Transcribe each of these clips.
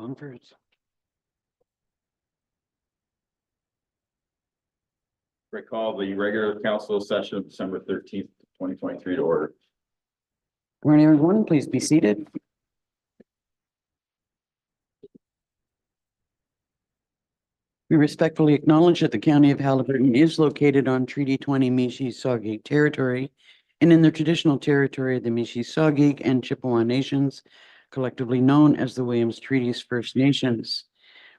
Bumpers. Recall the regular council session of December 13th, 2023 to order. Good morning, everyone. Please be seated. We respectfully acknowledge that the County of Haliburton is located on Treaty 20 Mississauga territory and in the traditional territory of the Mississauga and Chippewa Nations, collectively known as the Williams Treaties First Nations.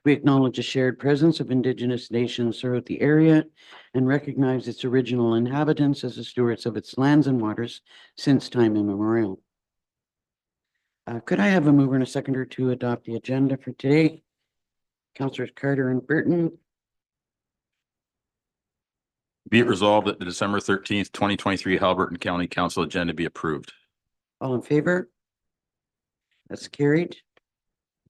We acknowledge a shared presence of Indigenous nations throughout the area and recognize its original inhabitants as the stewards of its lands and waters since time immemorial. Could I have a mover and a seconder to adopt the agenda for today? Councilors Carter and Burton. Be it resolved that the December 13th, 2023 Haliburton County Council agenda be approved. All in favor? That's carried.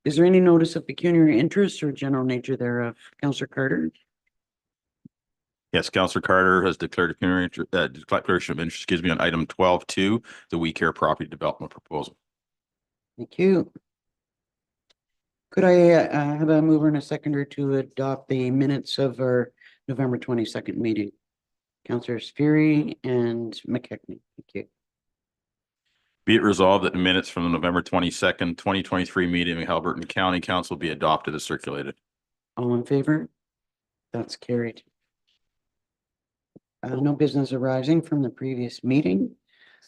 Is there any notice of pecuniary interest or general nature thereof? Councilor Carter? Yes, Councilor Carter has declared a declaration of interest, on item 12.2, the We Care property development proposal. Thank you. Could I have a mover and a seconder to adopt the minutes of our November 22nd meeting? Councilors Fury and McKechnie. Thank you. Be it resolved that the minutes from the November 22nd, 2023 meeting of Haliburton County Council be adopted as circulated. All in favor? That's carried. No business arising from the previous meeting,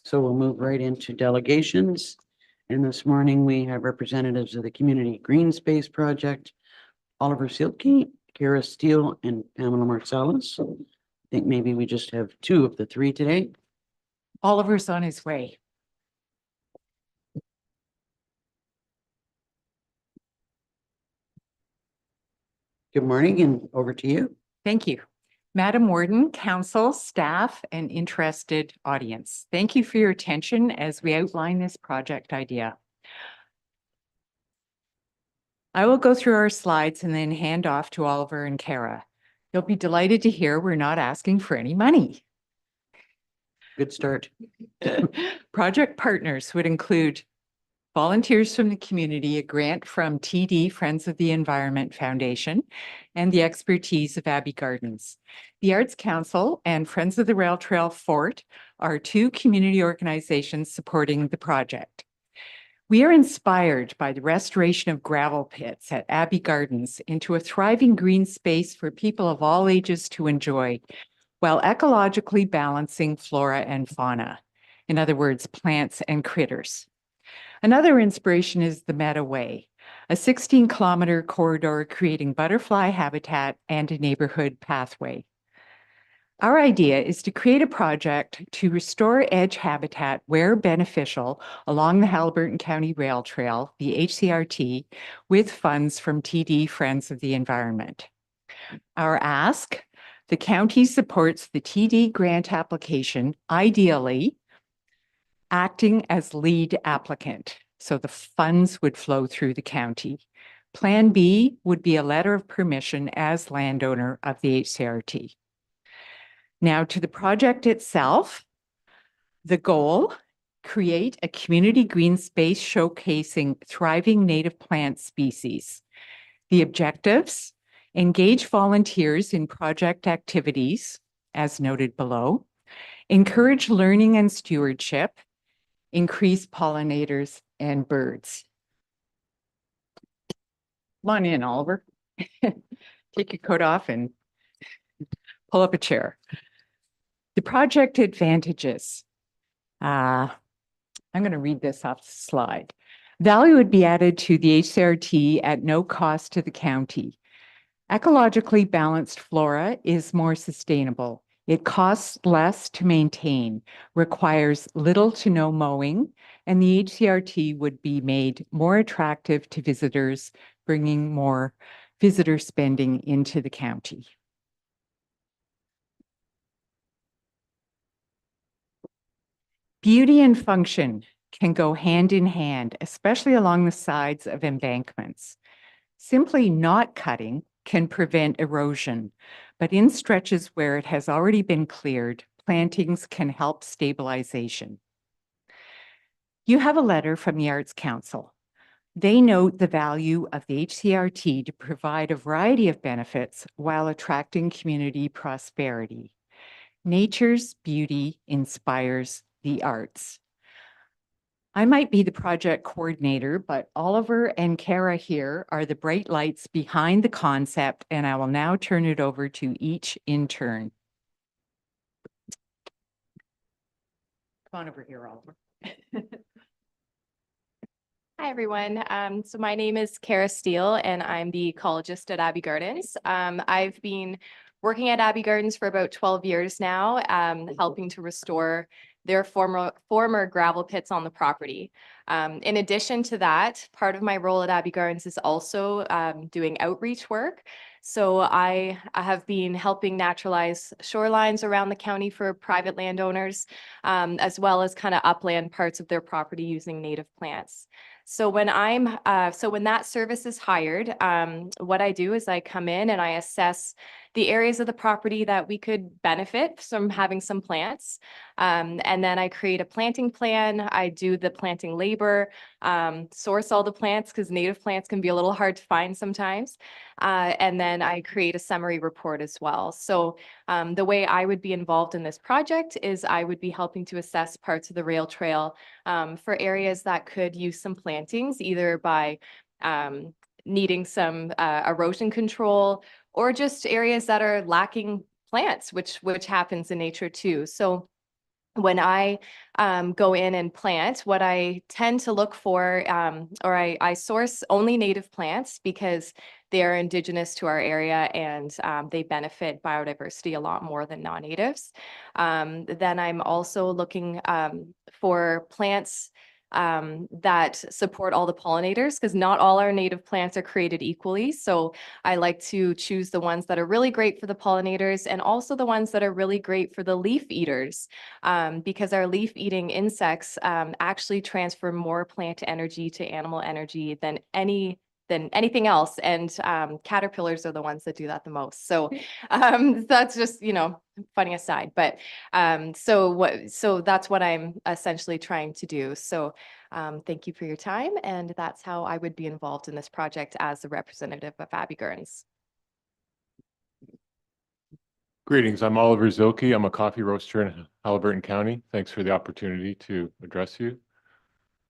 so we'll move right into delegations. And this morning we have representatives of the Community Green Space Project, Oliver Silke, Kara Steele, and Pamela Marsalis. I think maybe we just have two of the three today. Oliver's on his way. Good morning and over to you. Thank you. Madam Warden, council, staff, and interested audience, thank you for your attention as we outline this project idea. I will go through our slides and then hand off to Oliver and Kara. You'll be delighted to hear we're not asking for any money. Good start. Project partners would include volunteers from the community, a grant from TD Friends of the Environment Foundation, and the expertise of Abbey Gardens. The Arts Council and Friends of the Rail Trail Fort are two community organizations supporting the project. We are inspired by the restoration of gravel pits at Abbey Gardens into a thriving green space for people of all ages to enjoy, while ecologically balancing flora and fauna. In other words, plants and critters. Another inspiration is the Meadow Way, a 16-kilometer corridor creating butterfly habitat and a neighborhood pathway. Our idea is to create a project to restore edge habitat where beneficial along the Haliburton County Rail Trail, the HCRT, with funds from TD Friends of the Environment. Our ask, the county supports the TD grant application, ideally acting as lead applicant, so the funds would flow through the county. Plan B would be a letter of permission as landowner of the HCRT. Now to the project itself, the goal, create a community green space showcasing thriving native plant species. The objectives, engage volunteers in project activities, as noted below, encourage learning and stewardship, increase pollinators and birds. Come on in, Oliver. Take your coat off and pull up a chair. The project advantages. I'm going to read this off the slide. Value would be added to the HCRT at no cost to the county. Ecologically balanced flora is more sustainable. It costs less to maintain, requires little to no mowing, and the HCRT would be made more attractive to visitors, bringing more visitor spending into the county. Beauty and function can go hand in hand, especially along the sides of embankments. Simply not cutting can prevent erosion, but in stretches where it has already been cleared, plantings can help stabilization. You have a letter from the Arts Council. They note the value of the HCRT to provide a variety of benefits while attracting community prosperity. Nature's beauty inspires the arts. I might be the project coordinator, but Oliver and Kara here are the bright lights behind the concept, and I will now turn it over to each in turn. Come on over here, Oliver. Hi, everyone. So my name is Kara Steele, and I'm the ecologist at Abbey Gardens. I've been working at Abbey Gardens for about 12 years now, helping to restore their former gravel pits on the property. In addition to that, part of my role at Abbey Gardens is also doing outreach work. So I have been helping naturalize shorelines around the county for private landowners, as well as kind of upland parts of their property using native plants. So when when that service is hired, what I do is I come in and I assess the areas of the property that we could benefit from having some plants. And then I create a planting plan. I do the planting labor, source all the plants because native plants can be a little hard to find sometimes. And then I create a summary report as well. So the way I would be involved in this project is I would be helping to assess parts of the rail trail for areas that could use some plantings, either by needing some erosion control or just areas that are lacking plants, which happens in nature too. So when I go in and plant, what I tend to look for, or I source only native plants because they are indigenous to our area and they benefit biodiversity a lot more than non-natives. Then I'm also looking for plants that support all the pollinators because not all our native plants are created equally. So I like to choose the ones that are really great for the pollinators and also the ones that are really great for the leaf eaters because our leaf eating insects actually transfer more plant energy to animal energy than anything else. And caterpillars are the ones that do that the most. So that's just, funny aside, but so that's what I'm essentially trying to do. So thank you for your time. And that's how I would be involved in this project as the representative of Abbey Gardens. Greetings, I'm Oliver Zilke. I'm a coffee roaster in Haliburton County. Thanks for the opportunity to address you.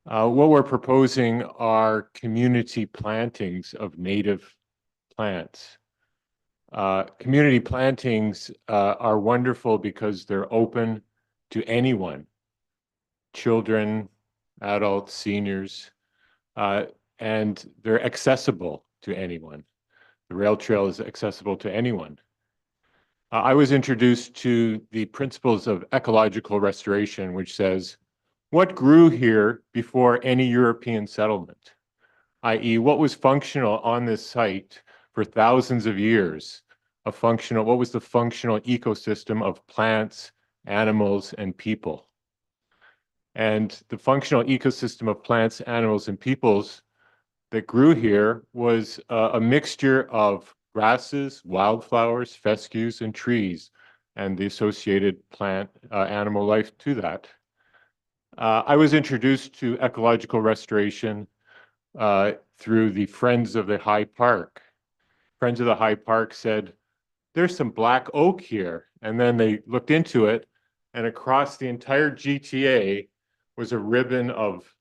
What we're proposing are community plantings of native plants. Community plantings are wonderful because they're open to anyone, children, adults, seniors, and they're accessible to anyone. The rail trail is accessible to anyone. I was introduced to the principles of ecological restoration, which says, what grew here before any European settlement, i.e., what was functional on this site for thousands of years, what was the functional ecosystem of plants, animals, and people? And the functional ecosystem of plants, animals, and peoples that grew here was a mixture of grasses, wildflowers, fescues, and trees, and the associated plant, animal life to that. I was introduced to ecological restoration through the Friends of the High Park. Friends of the High Park said, there's some black oak here. And then they looked into it, and across the entire GTA was a ribbon of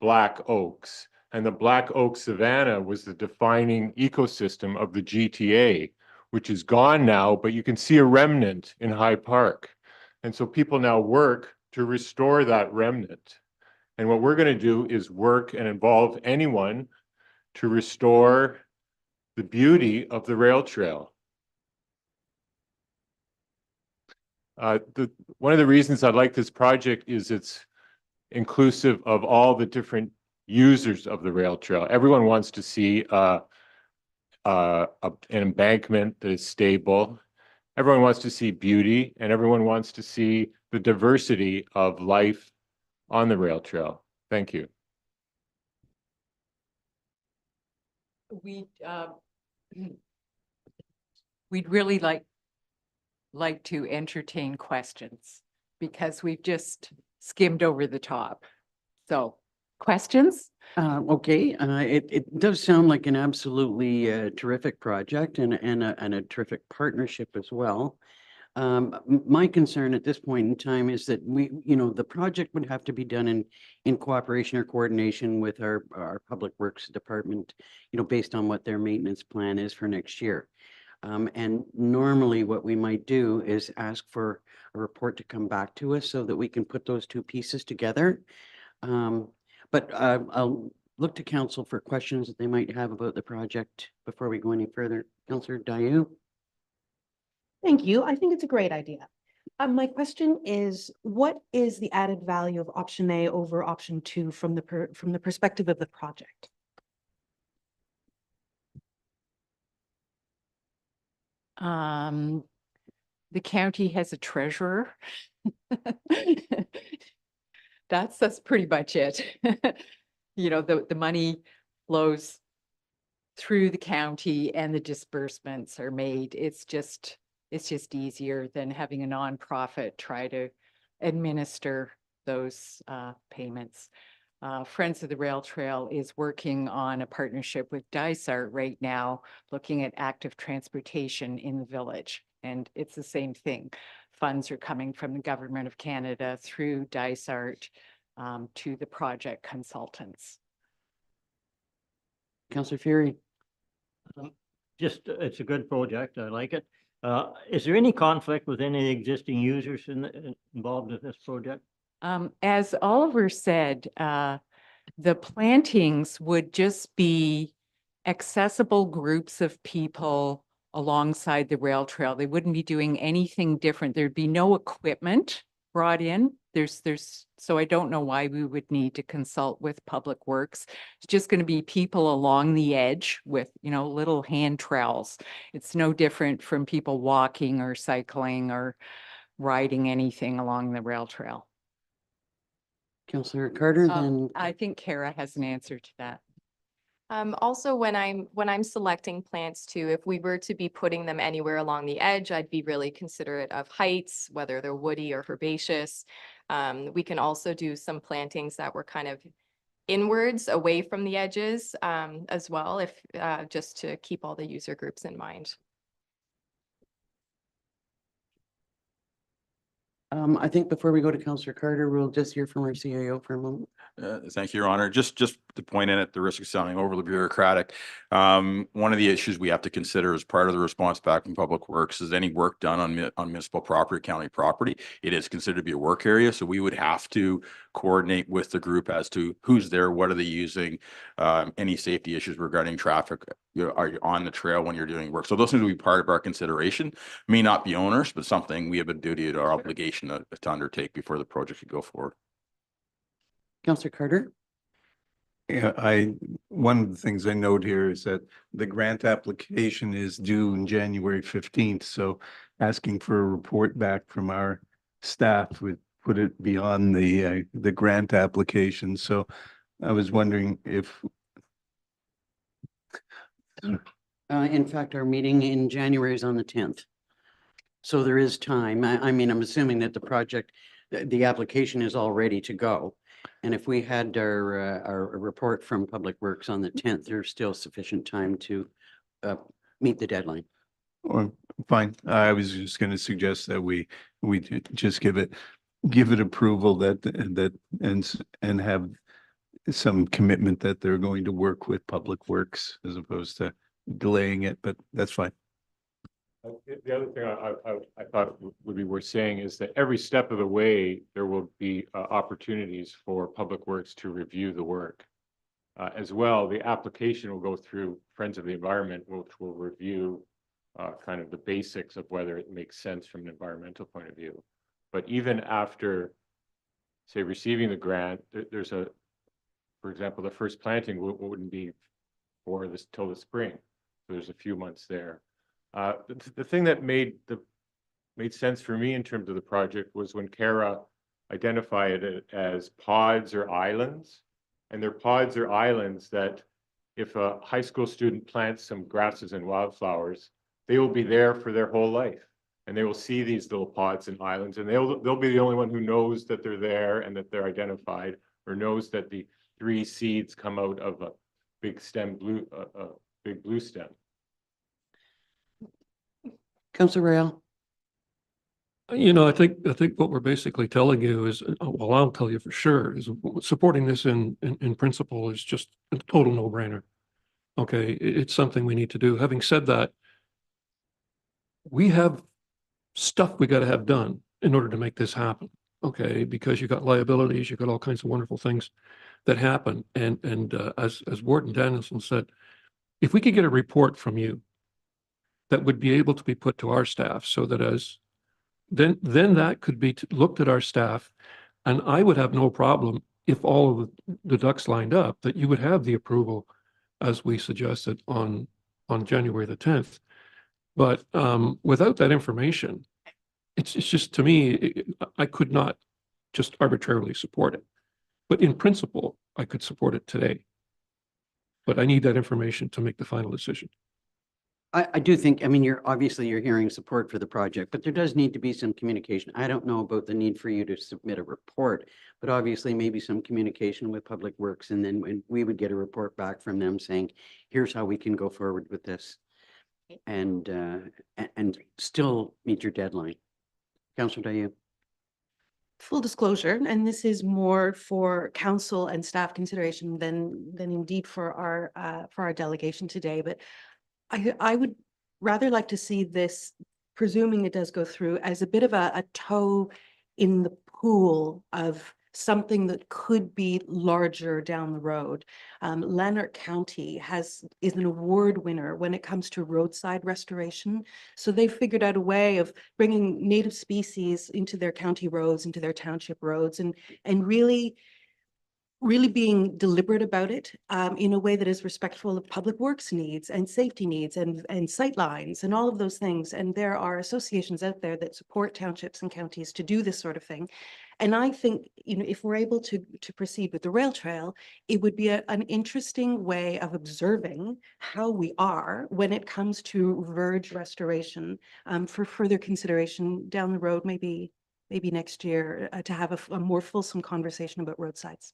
black oaks. And the black oak savanna was the defining ecosystem of the GTA, which is gone now, but you can see a remnant in High Park. And so people now work to restore that remnant. And what we're going to do is work and involve anyone to restore the beauty of the rail trail. One of the reasons I like this project is it's inclusive of all the different users of the rail trail. Everyone wants to see an embankment that is stable. Everyone wants to see beauty, and everyone wants to see the diversity of life on the rail trail. Thank you. We'd really like to entertain questions because we've just skimmed over the top. So Questions? Okay, it does sound like an absolutely terrific project and a terrific partnership as well. My concern at this point in time is that the project would have to be done in cooperation or coordination with our Public Works Department, based on what their maintenance plan is for next year. And normally what we might do is ask for a report to come back to us so that we can put those two pieces together. But I'll look to council for questions that they might have about the project before we go any further. Councillor Dayu? Thank you. I think it's a great idea. My question is, what is the added value of option A over option 2 from the perspective of the project? The county has a treasurer. That's pretty much it. The money flows through the county and the disbursements are made. It's just easier than having a nonprofit try to administer those payments. Friends of the Rail Trail is working on a partnership with Dysart right now, looking at active transportation in the village. And it's the same thing. Funds are coming from the Government of Canada through Dysart to the project consultants. Councillor Fury? It's a good project. I like it. Is there any conflict with any existing users involved with this project? As Oliver said, the plantings would just be accessible groups of people alongside the rail trail. They wouldn't be doing anything different. There'd be no equipment brought in. So I don't know why we would need to consult with Public Works. It's just going to be people along the edge with, little hand trowels. It's no different from people walking or cycling or riding anything along the rail trail. Councillor Carter, then. I think Kara has an answer to that. Also, when I'm selecting plants too, if we were to be putting them anywhere along the edge, I'd be really considerate of heights, whether they're woody or herbaceous. We can also do some plantings that were kind of inwards away from the edges as well, if just to keep all the user groups in mind. I think before we go to Councillor Carter, we'll just hear from our CIO for a moment. Thank you, Your Honor. Just to point in at the risk of sounding overly bureaucratic, one of the issues we have to consider as part of the response back from Public Works is any work done on municipal property, county property. It is considered to be a work area, so we would have to coordinate with the group as to who's there, what are they using, any safety issues regarding traffic. Are you on the trail when you're doing work? So those things will be part of our consideration. May not be owners, but something we have a duty or obligation to undertake before the project could go forward. Councillor Carter? Yeah, one of the things I note here is that the grant application is due in January 15th. So asking for a report back from our staff would put it beyond the grant application. So I was wondering if. In fact, our meeting in January is on the 10th. So there is time. I mean, I'm assuming that the project, the application is all ready to go. And if we had our report from Public Works on the 10th, there's still sufficient time to meet the deadline. Or fine, I was just going to suggest that we just give it approval that and have some commitment that they're going to work with Public Works as opposed to delaying it, but that's fine. The other thing I thought would be worth saying is that every step of the way, there will be opportunities for Public Works to review the work. As well, the application will go through Friends of the Environment, which will review kind of the basics of whether it makes sense from an environmental point of view. But even after, say, receiving the grant, there's for example, the first planting wouldn't be till the spring. So there's a few months there. The thing that made sense for me in terms of the project was when Kara identified it as pods or islands, and they're pods or islands that if a high school student plants some grasses and wildflowers, they will be there for their whole life, and they will see these little pods and islands, and they'll be the only one who knows that they're there and that they're identified, or knows that the 3 seeds come out of a big big blue stem. Councillor Rail. You know, I think what we're basically telling you is, well, I'll tell you for sure, is supporting this in principle is just a total no-brainer. Okay, it's something we need to do. Having said that, we have stuff we got to have done in order to make this happen. Okay, because you got liabilities, you got all kinds of wonderful things that happen. And as Warden Danielson said, if we could get a report from you that would be able to be put to our staff, so that then that could be looked at our staff, and I would have no problem if all of the ducks lined up, that you would have the approval as we suggested on January the 10th. But without that information, it's just, to me, I could not just arbitrarily support it. But in principle, I could support it today. But I need that information to make the final decision. I do think, I mean, you're hearing support for the project, but there does need to be some communication. I don't know about the need for you to submit a report, but obviously maybe some communication with Public Works, and then when we would get a report back from them saying, here's how we can go forward with this and still meet your deadline. Councillor Dayu. Full disclosure, and this is more for council and staff consideration than indeed for our delegation today, but I would rather like to see this, presuming it does go through, as a bit of a toe in the pool of something that could be larger down the road. Lanark County is an award winner when it comes to roadside restoration. So they figured out a way of bringing native species into their county roads, into their township roads, and really being deliberate about it in a way that is respectful of Public Works needs and safety needs and sight lines and all of those things. And there are associations out there that support townships and counties to do this sort of thing. And I think, if we're able to proceed with the rail trail, it would be an interesting way of observing how we are when it comes to verge restoration for further consideration down the road, maybe next year, to have a more fulsome conversation about roadsides.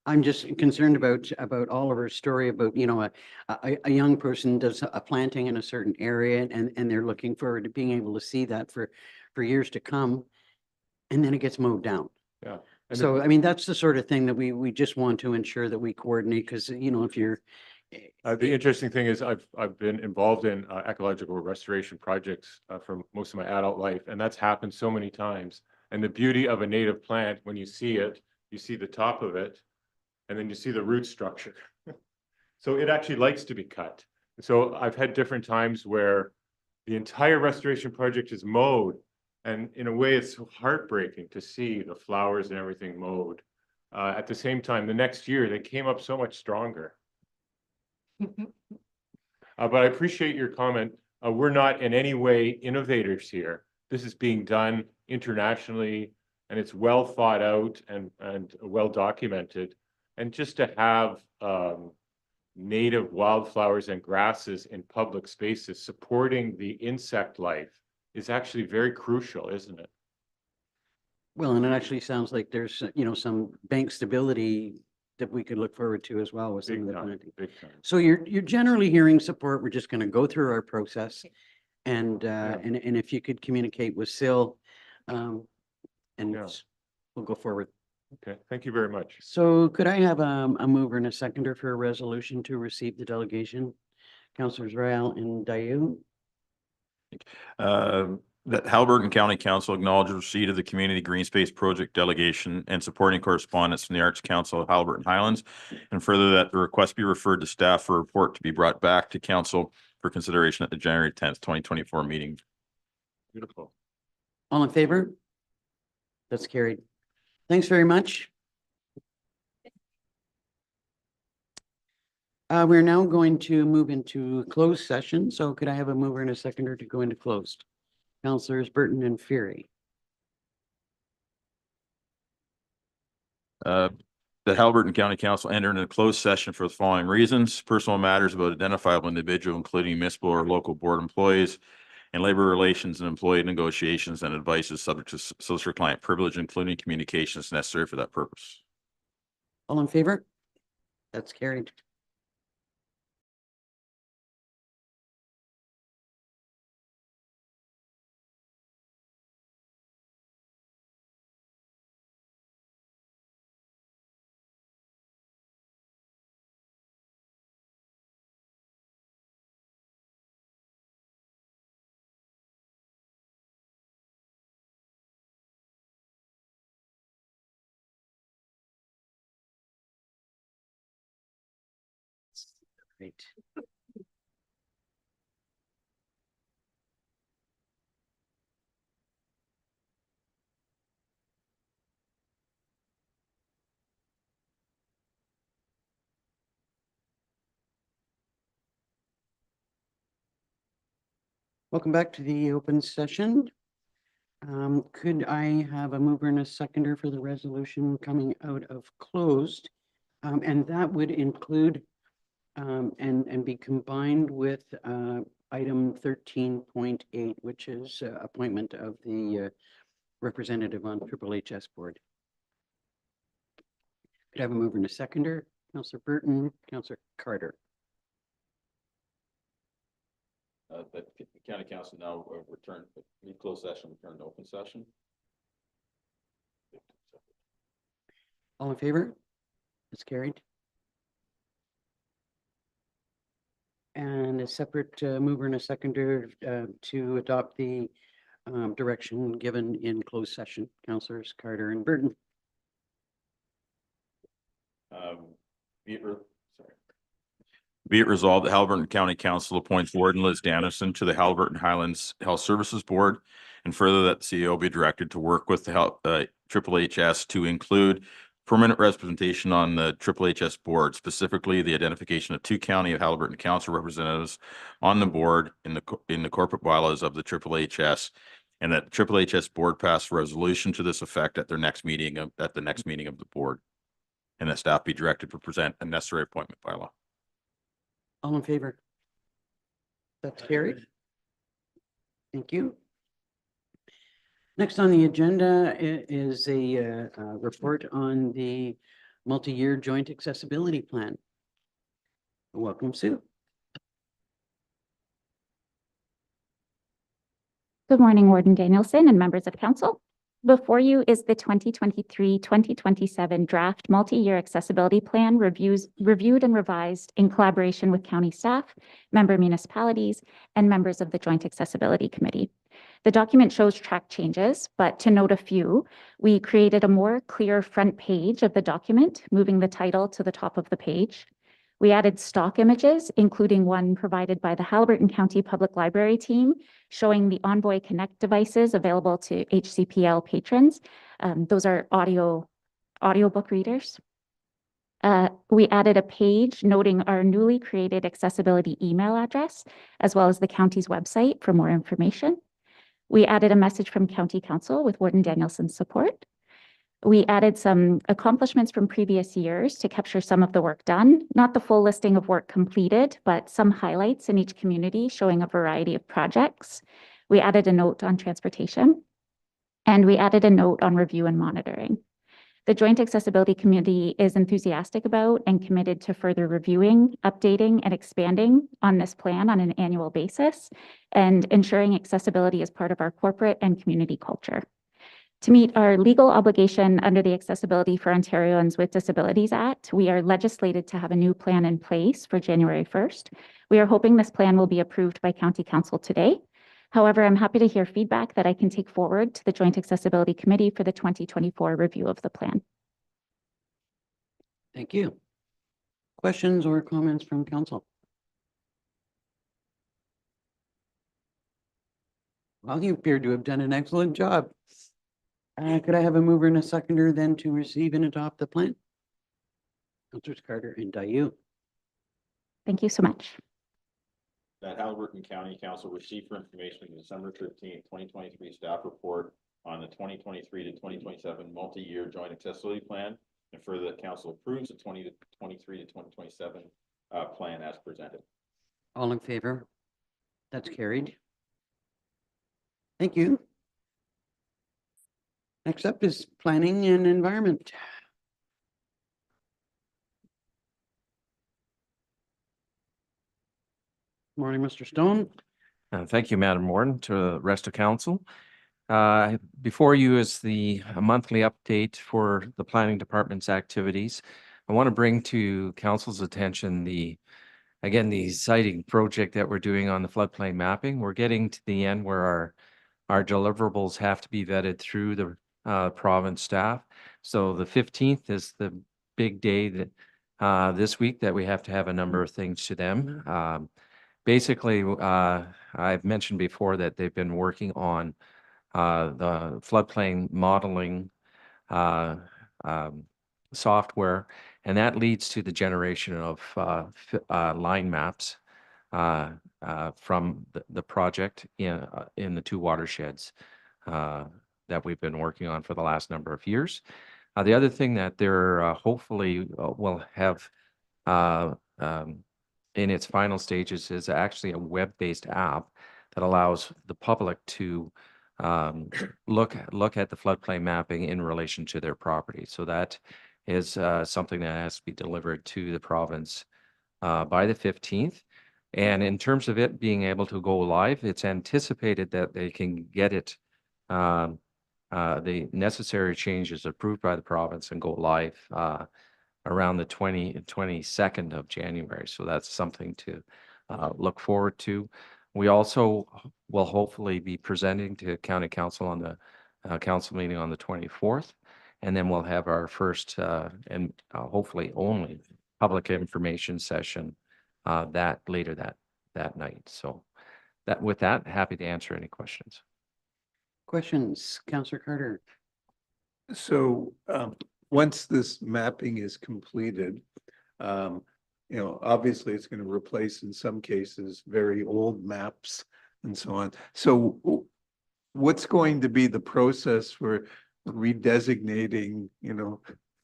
I'm just concerned about Oliver's story about, a young person does a planting in a certain area and they're looking forward to being able to see that for years to come. And then it gets mowed down. Yeah. So, I mean, that's the sort of thing that we just want to ensure that we coordinate, because, if you're. The interesting thing is I've been involved in ecological restoration projects for most of my adult life, and that's happened so many times. And the beauty of a native plant, when you see it, you see the top of it, and then you see the root structure. So it actually likes to be cut. So I've had different times where the entire restoration project is mowed, and in a way it's so heartbreaking to see the flowers and everything mowed. At the same time, the next year they came up so much stronger. But I appreciate your comment. We're not in any way innovators here. This is being done internationally, and it's well thought out and well documented. And just to have native wildflowers and grasses in public spaces supporting the insect life is actually very crucial, isn't it? Well, and it actually sounds like there's, some bank stability that we could look forward to as well with some of the planting. Big time. So you're generally hearing support. We're just going to go through our process, and if you could communicate with Sil, and we'll go forward. Okay, thank you very much. So could I have a mover and a seconder for a resolution to receive the delegation? Councillors Rail and Dayu. That Haliburton County Council acknowledges receipt of the Community Green Space Project delegation and supporting correspondence from the Arts Council of Haliburton Highlands. And further, that the request be referred to staff for a report to be brought back to council for consideration at the January 10th, 2024 meeting. Beautiful. All in favor? That's carried. Thanks very much. We're now going to move into closed session. So could I have a mover and a seconder to go into closed? Councillors Burton and Fury. That Haliburton County Council enter into a closed session for the following reasons: personal matters about identifiable individual, including municipal or local board employees, and labor relations and employee negotiations and advice is subject to solicitor-client privilege, including communications necessary for that purpose. All in favor? That's carried. Great. Welcome back to the open session. Could I have a mover and a seconder for the resolution coming out of closed? And that would include and be combined with item 13.8, which is appointment of the representative on Triple HS board. Could I have a mover and a seconder? Councillor Burton, Councillor Carter. The county council now return, leave closed session, return to open session. All in favor? It's carried. And a separate mover and a seconder to adopt the direction given in closed session. Councillors Carter and Burton. Be it resolved that Haliburton County Council appoints Warden Liz Dennison to the Haliburton Highlands Health Services Board, and further that the CEO be directed to work with the Triple HS to include permanent representation on the Triple HS board, specifically the identification of 2 County of Haliburton Council representatives on the board in the corporate bylaws of the Triple HS, and that Triple HS board pass a resolution to this effect at the next meeting of the board, and that staff be directed to present a necessary appointment bylaw. All in favor? That's carried. Thank you. Next on the agenda is a report on the multi-year joint accessibility plan. Welcome, Sue. Good morning, Warden Danielson and members of council. Before you is the 2023-2027 draft multi-year accessibility plan reviewed and revised in collaboration with county staff, member municipalities, and members of the Joint Accessibility Committee. The document shows track changes, but to note a few, we created a more clear front page of the document, moving the title to the top of the page. We added stock images, including one provided by the Haliburton County Public Library team, showing the Envoy Connect devices available to HCPL patrons. Those are audiobook readers. We added a page noting our newly created accessibility email address, as well as the county's website for more information. We added a message from County Council with Warden Danielson's support. We added some accomplishments from previous years to capture some of the work done, not the full listing of work completed, but some highlights in each community showing a variety of projects. We added a note on transportation, and we added a note on review and monitoring. The Joint Accessibility Committee is enthusiastic about and committed to further reviewing, updating, and expanding on this plan on an annual basis, and ensuring accessibility is part of our corporate and community culture. To meet our legal obligation under the Accessibility for Ontarians with Disabilities Act, we are legislated to have a new plan in place for January 1st. We are hoping this plan will be approved by County Council today. However, I'm happy to hear feedback that I can take forward to the Joint Accessibility Committee for the 2024 review of the plan. Thank you. Questions or comments from council? Well, you appear to have done an excellent job. Could I have a mover and a seconder then to receive and adopt the plan? Councilors Carter and Dayu. Thank you so much. That Haliburton County Council received for information the December 13th, 2023 staff report on the 2023 to 2027 multi-year joint accessibility plan, and further that council approves the 2023 to 2027 plan as presented. All in favor? That's carried. Thank you. Next up is planning and environment. Morning, Mr. Stone. Thank you, Madam Warden, to the rest of council. Before you is the monthly update for the planning department's activities. I want to bring to council's attention the exciting project that we're doing on the floodplain mapping. We're getting to the end where our deliverables have to be vetted through the province staff. So the 15th is the big day that this week that we have to have a number of things to them. Basically, I've mentioned before that they've been working on the floodplain modeling software, and that leads to the generation of line maps from the project in the two watersheds that we've been working on for the last number of years. The other thing that they're hopefully will have in its final stages is actually a web-based app that allows the public to look at the floodplain mapping in relation to their property. So that is something that has to be delivered to the province by the 15th. And in terms of it being able to go live, it's anticipated that they can get it, the necessary changes approved by the province and go live around the 22nd of January. So that's something to look forward to. We also will hopefully be presenting to County Council on the council meeting on the 24th. And then we'll have our first and hopefully only public information session that later that night. So with that, happy to answer any questions. Questions, Councillor Carter? So once this mapping is completed, obviously it's going to replace in some cases very old maps and so on. So what's going to be the process for redesignating,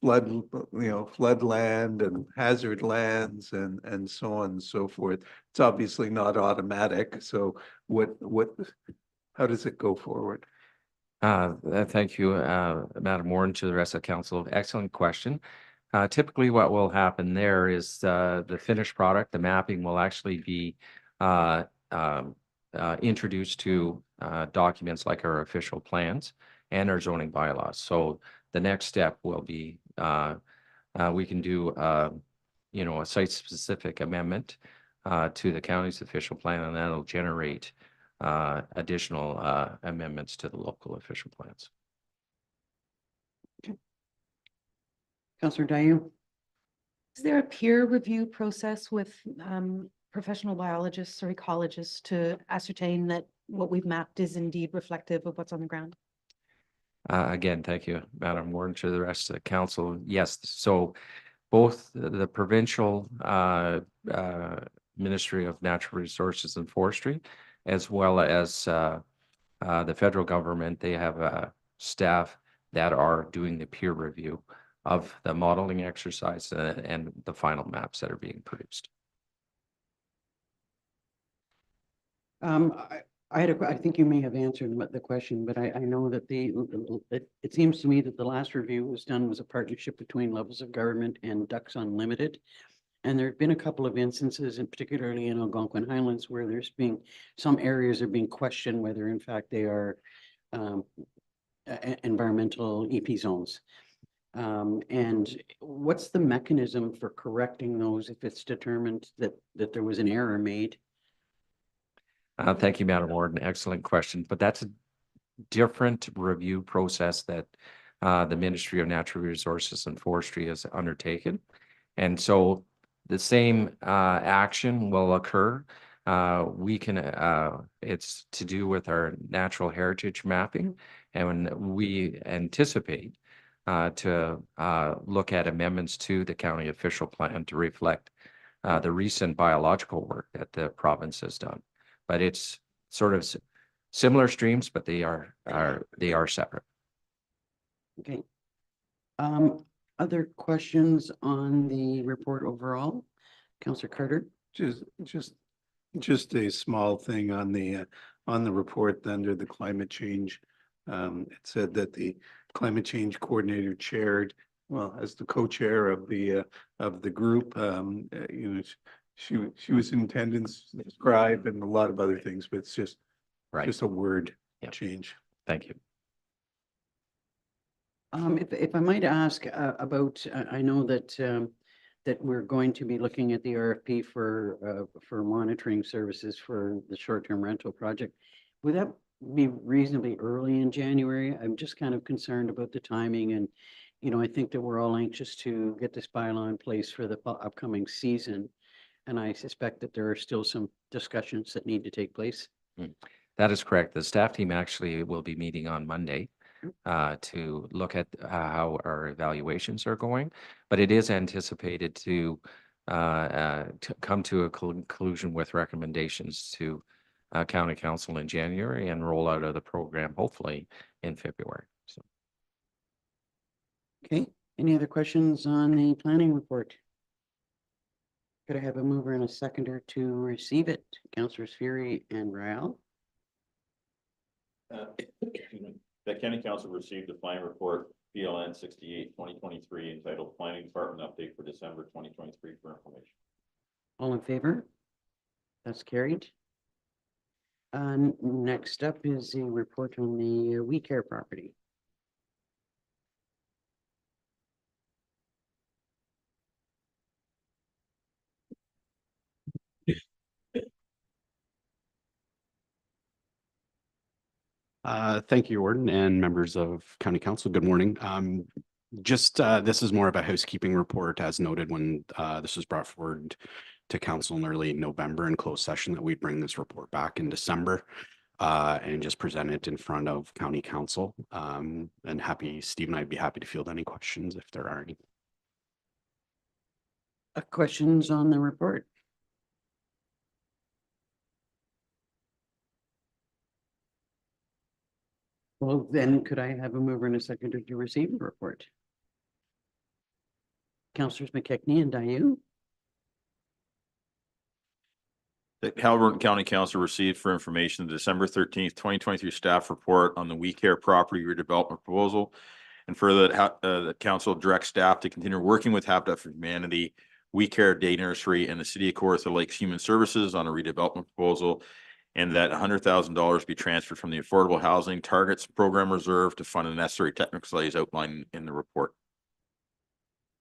floodland and hazard lands and so on and so forth? It's obviously not automatic. So how does it go forward? Thank you, Madam Warden, to the rest of council. Excellent question. Typically what will happen there is the finished product, the mapping will actually be introduced to documents like our official plans and our zoning bylaws. So the next step will be we can do a site-specific amendment to the county's official plan, and that'll generate additional amendments to the local official plans. Councillor Dayu? Is there a peer review process with professional biologists or ecologists to ascertain that what we've mapped is indeed reflective of what's on the ground? Again, thank you, Madam Warden, to the rest of the council. Yes, so both the provincial Ministry of Natural Resources and Forestry, as well as the federal government, they have staff that are doing the peer review of the modeling exercise and the final maps that are being produced. I think you may have answered the question, but I know that it seems to me that the last review was done was a partnership between levels of government and Ducks Unlimited. And there have been a couple of instances, and particularly in Algonquin Highlands, where there's been some areas are being questioned whether in fact they are environmental EP zones. And what's the mechanism for correcting those if it's determined that there was an error made? Thank you, Madam Warden. Excellent question. But that's a different review process that the Ministry of Natural Resources and Forestry has undertaken. And so the same action will occur. It's to do with our natural heritage mapping, and we anticipate to look at amendments to the county official plan to reflect the recent biological work that the province has done. But it's sort of similar streams, but they are separate. Okay. Other questions on the report overall? Councillor Carter? Just a small thing on the report under the climate change. It said that the climate change coordinator chaired, well, as the co-chair of the group, She was in attendance, scribe, and a lot of other things, but it's just a word Yep. change. Thank you. If I might ask about, I know that that we're going to be looking at the RFP for monitoring services for the short-term rental project. Would that be reasonably early in January? I'm just kind of concerned about the timing and, you know, I think that we're all anxious to get this bylaw in place for the upcoming season. And I suspect that there are still some discussions that need to take place. That is correct. The staff team actually will be meeting on Monday to look at how our evaluations are going. But it is anticipated to come to a conclusion with recommendations to county council in January and roll out of the program hopefully in February. So Okay, any other questions on the planning report? Could I have a mover and a seconder to receive it? Councillors Fury and Rael. That county council received the planning report PLN 68/2023 entitled Planning Department Update for December 2023 for information. All in favor? That's carried. Next up is the report on the We Care property. Thank you, Warden and members of County Council. Good morning. This is more of a housekeeping report as noted when this was brought forward to council in early November in closed session that we bring this report back in December and just present it in front of County Council. And Steve and I'd be happy to field any questions if there are any. Questions on the report? Well, then could I have a mover and a seconder to receive the report? Councillors McKechnie and Dayu. That Haliburton County Council received for information the December 13th, 2023 staff report on the We Care property redevelopment proposal. And further that the council directs staff to continue working with Habitat for Humanity, We Care Day Nursery, and the City of Kawartha Lakes Human Services on a redevelopment proposal, and that $100,000 be transferred from the Affordable Housing Targets Program Reserve to fund the necessary technical studies outlined in the report.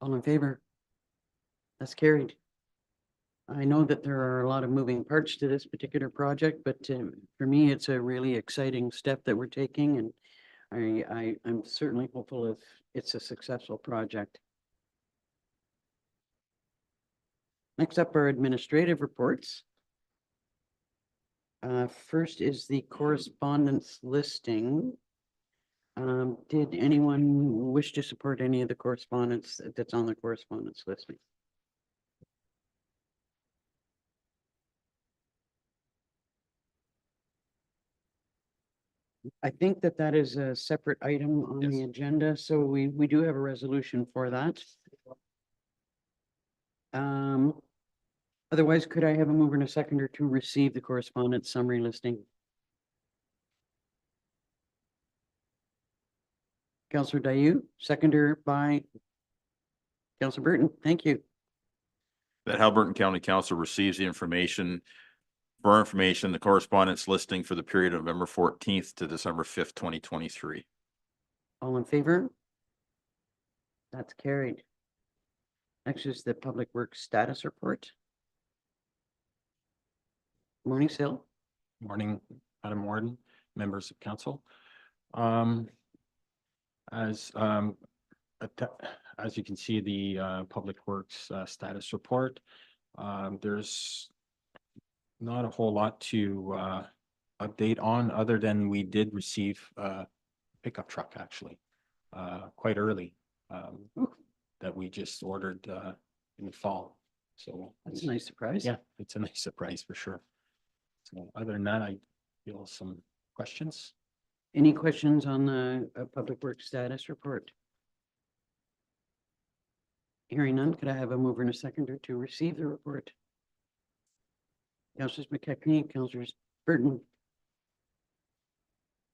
All in favor? That's carried. I know that there are a lot of moving parts to this particular project, but for me, it's a really exciting step that we're taking, and I'm certainly hopeful if it's a successful project. Next up are administrative reports. First is the correspondence listing. Did anyone wish to support any of the correspondence that's on the correspondence listing? I think that that is a separate item on the agenda, so we do have a resolution for that. Otherwise, could I have a mover and a seconder to receive the correspondence summary listing? Councillor Dayu, seconder by Councillor Burton. Thank you. That Haliburton County Council receives the information, the correspondence listing for the period of November 14th to December 5th, 2023. All in favor? That's carried. Next is the Public Works Status Report. Morning, Sil. Morning, Madam Warden, members of council. As you can see, the Public Works status report, there's not a whole lot to update on other than we did receive a pickup truck actually quite early that we just ordered in the fall. So That's a nice surprise. yeah, it's a nice surprise for sure. So other than that, I feel some questions. Any questions on the Public Works Status Report? Hearing none, could I have a mover and a seconder to receive the report? Councillors McKechnie, Councillors Burton.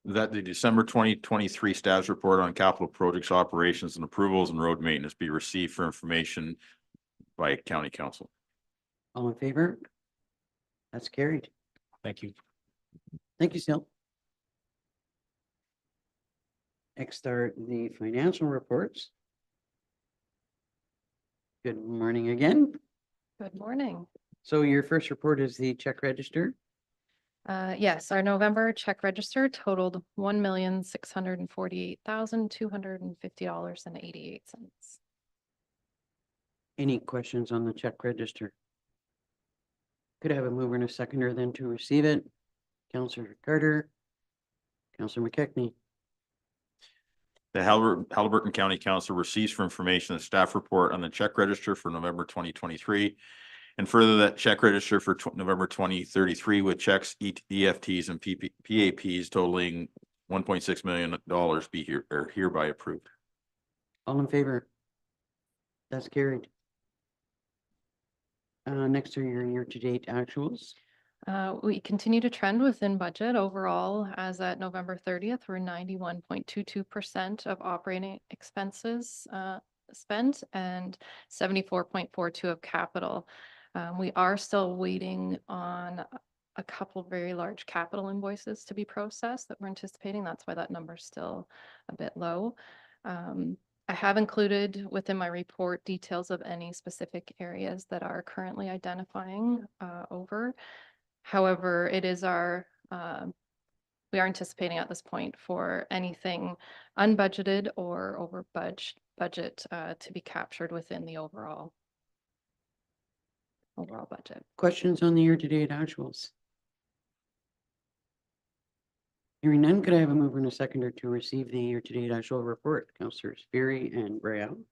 That the December 2023 status report on capital projects, operations and approvals and road maintenance be received for information by County Council. All in favor? That's carried. Thank you. Thank you, Sil. Next are the financial reports. Good morning again. Good morning. So your first report is the check register. Yes, our November check register totaled $1,648,250.88. Any questions on the check register? Could I have a mover and a seconder then to receive it? Councillor Carter, Councillor McKechnie. The Haliburton County Council receives for information the staff report on the check register for November 2023. And further, that check register for November 2033 with checks, EFTs and PAPs totaling $1.6 million be hereby approved. All in favor? That's carried. Next are your year-to-date actuals. We continue to trend within budget overall. As at November 30th, we're 91.22% of operating expenses spent and 74.42% of capital. We are still waiting on a couple very large capital invoices to be processed that we're anticipating. That's why that number is still a bit low. I have included within my report details of any specific areas that are currently identifying over. However, it is we are anticipating at this point for anything unbudgeted or over budget to be captured within the overall budget. Questions on the year-to-date actuals? Hearing none, could I have a mover and a seconder to receive the year-to-date actual report? Councillors Berry and Brown.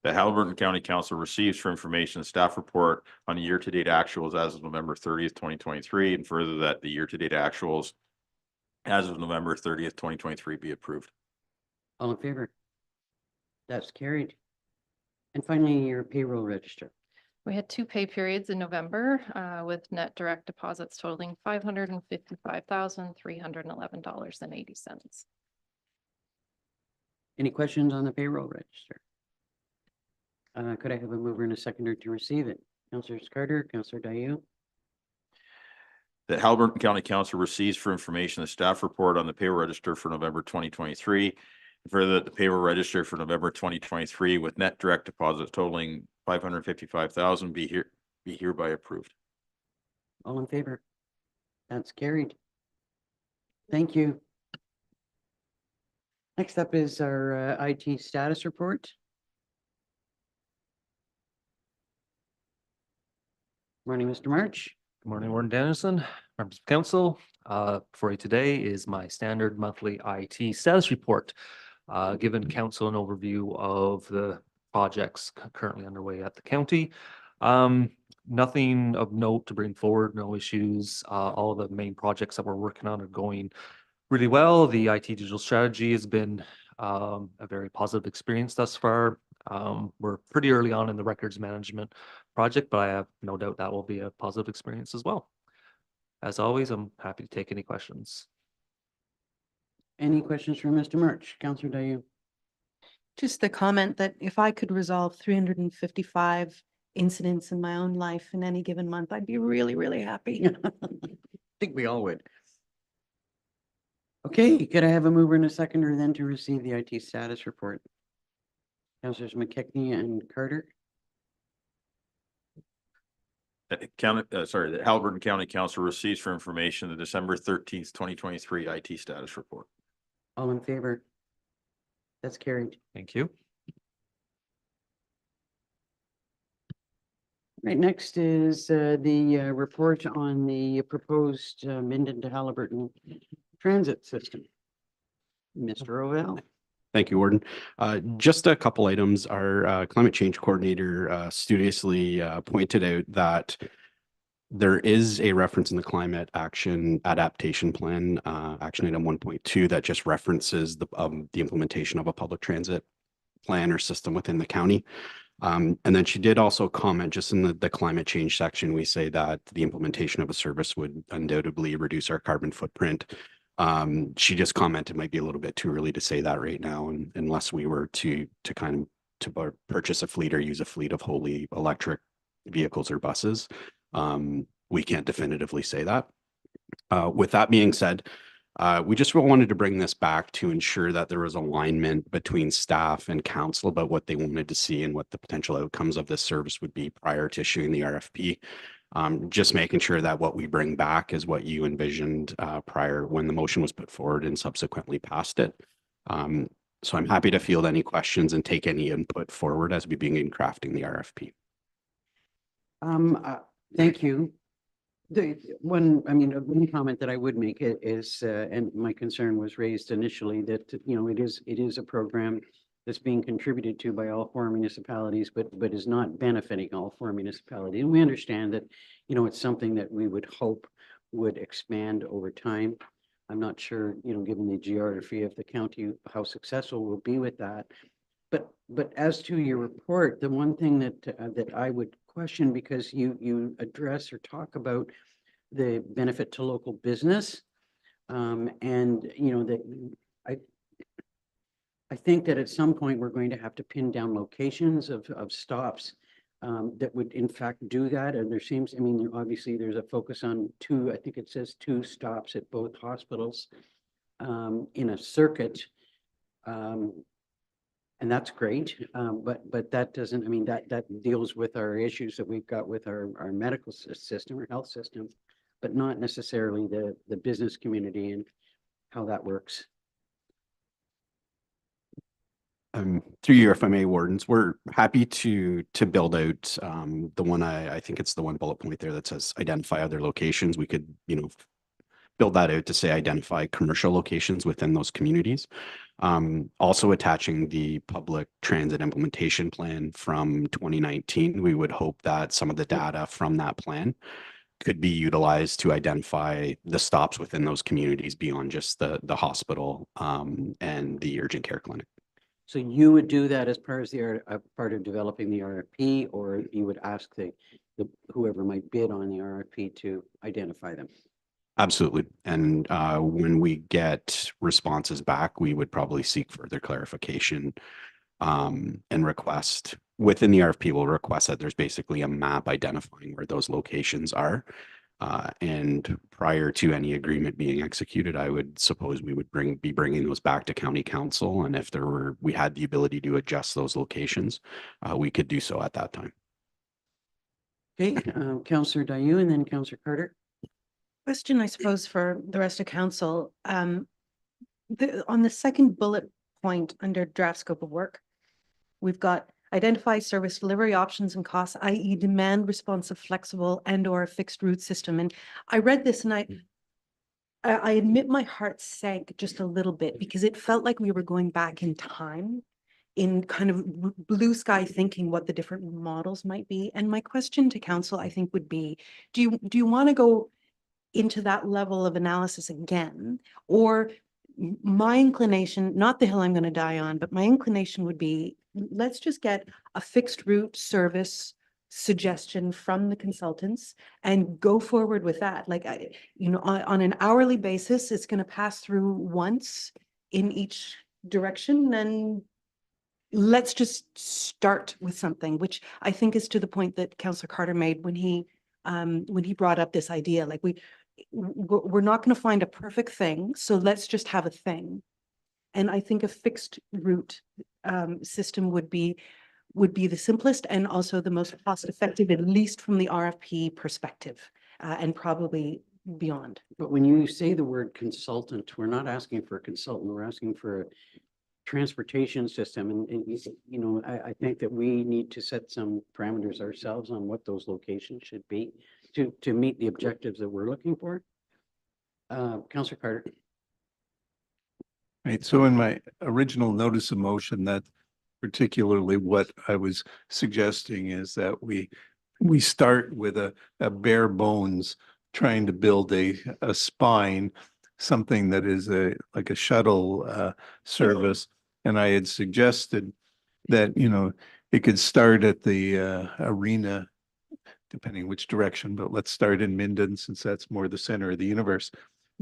The Haliburton County Council receives for information the staff report on the year-to-date actuals as of November 30th, 2023, and further that the year-to-date actuals as of November 30th, 2023 be approved. All in favor? That's carried. And finally, your payroll register. We had 2 pay periods in November with net direct deposits totaling $555,311.80. Any questions on the payroll register? Could I have a mover and a seconder to receive it? Councillors Carter, Councillor Dayu. The Haliburton County Council receives for information the staff report on the payroll register for November 2023. And further, that the payroll register for November 2023 with net direct deposits totaling $555,000 be hereby approved. All in favor? That's carried. Thank you. Next up is our IT status report. Morning, Mr. March. Good morning, Warden Dennison, members of council. For you today is my standard monthly IT status report, giving council an overview of the projects currently underway at the county. Nothing of note to bring forward, no issues. All of the main projects that we're working on are going really well. The IT digital strategy has been a very positive experience thus far. We're pretty early on in the records management project, but I have no doubt that will be a positive experience as well. As always, I'm happy to take any questions. Any questions from Mr. March? Councillor Dayu. Just the comment that if I could resolve 355 incidents in my own life in any given month, I'd be really, really happy. I think we all would. Okay, could I have a mover and a seconder then to receive the IT status report? Councillors McKechnie and Carter. The Haliburton County Council receives for information the December 13th, 2023 IT status report. All in favor? That's carried. Thank you. Right, next is the report on the proposed Minden to Haliburton transit system. Mr. Ovell. Thank you, Warden. Just a couple items. Our climate change coordinator studiously pointed out that there is a reference in the climate action adaptation plan, action item 1.2, that just references the implementation of a public transit plan or system within the county. And then she did also comment just in the climate change section, we say that the implementation of a service would undoubtedly reduce our carbon footprint. She just commented it might be a little bit too early to say that right now, and unless we were to purchase a fleet or use a fleet of wholly electric vehicles or buses. We can't definitively say that. With that being said, we just wanted to bring this back to ensure that there was alignment between staff and council about what they wanted to see and what the potential outcomes of this service would be prior to issuing the RFP. Just making sure that what we bring back is what you envisioned prior when the motion was put forward and subsequently passed it. So I'm happy to field any questions and take any input forward as we begin crafting the RFP. Thank you. One comment that I would make is, and my concern was raised initially that, it is a program that's being contributed to by all 4 municipalities, but is not benefiting all 4 municipalities. And we understand that, it's something that we would hope would expand over time. I'm not sure, given the geography of the county, how successful we'll be with that. But as to your report, the one thing that I would question, because you address or talk about the benefit to local business, and that I think that at some point we're going to have to pin down locations of stops that would in fact do that. And there seems, obviously there's a focus on 2, I think it says 2 stops at both hospitals in a circuit. And that's great, but that doesn't, that deals with our issues that we've got with our medical system or health system, but not necessarily the business community and how that works. Through your FMA wardens, we're happy to build out the one, I think it's the one bullet point there that says identify other locations. We could, build that out to say identify commercial locations within those communities. Also attaching the public transit implementation plan from 2019, we would hope that some of the data from that plan could be utilized to identify the stops within those communities beyond just the hospital and the urgent care clinic. So you would do that as part of developing the RFP, or you would ask the whoever might bid on the RFP to identify them? Absolutely. And when we get responses back, we would probably seek further clarification and request within the RFP. We'll request that there's basically a map identifying where those locations are. And prior to any agreement being executed, I would suppose we would be bringing those back to county council. And if we had the ability to adjust those locations, we could do so at that time. Okay, Councillor Dayu and then Councillor Carter. Question, I suppose, for the rest of council. On the second bullet point under draft scope of work, we've got identify service delivery options and costs, i.e. demand responsive, flexible and or a fixed route system. And I read this and I admit my heart sank just a little bit because it felt like we were going back in time in kind of blue sky thinking what the different models might be. And my question to council, I think, would be, do you want to go into that level of analysis again? Or my inclination, not the hill I'm going to die on, but my inclination would be, let's just get a fixed route service suggestion from the consultants and go forward with that. Like, on an hourly basis, it's going to pass through once in each direction. And let's just start with something, which I think is to the point that Councillor Carter made when he brought up this idea. Like, we're not going to find a perfect thing, so let's just have a thing. And I think a fixed route system would be the simplest and also the most cost effective, at least from the RFP perspective, and probably beyond. But when you say the word consultant, we're not asking for a consultant, we're asking for a transportation system. And I think that we need to set some parameters ourselves on what those locations should be to meet the objectives that we're looking for. Councillor Carter. Right. So in my original notice of motion, that particularly what I was suggesting is that we start with a bare bones trying to build a spine, something that is like a shuttle service. And I had suggested that, it could start at the arena, depending which direction, but let's start in Minden since that's more the center of the universe.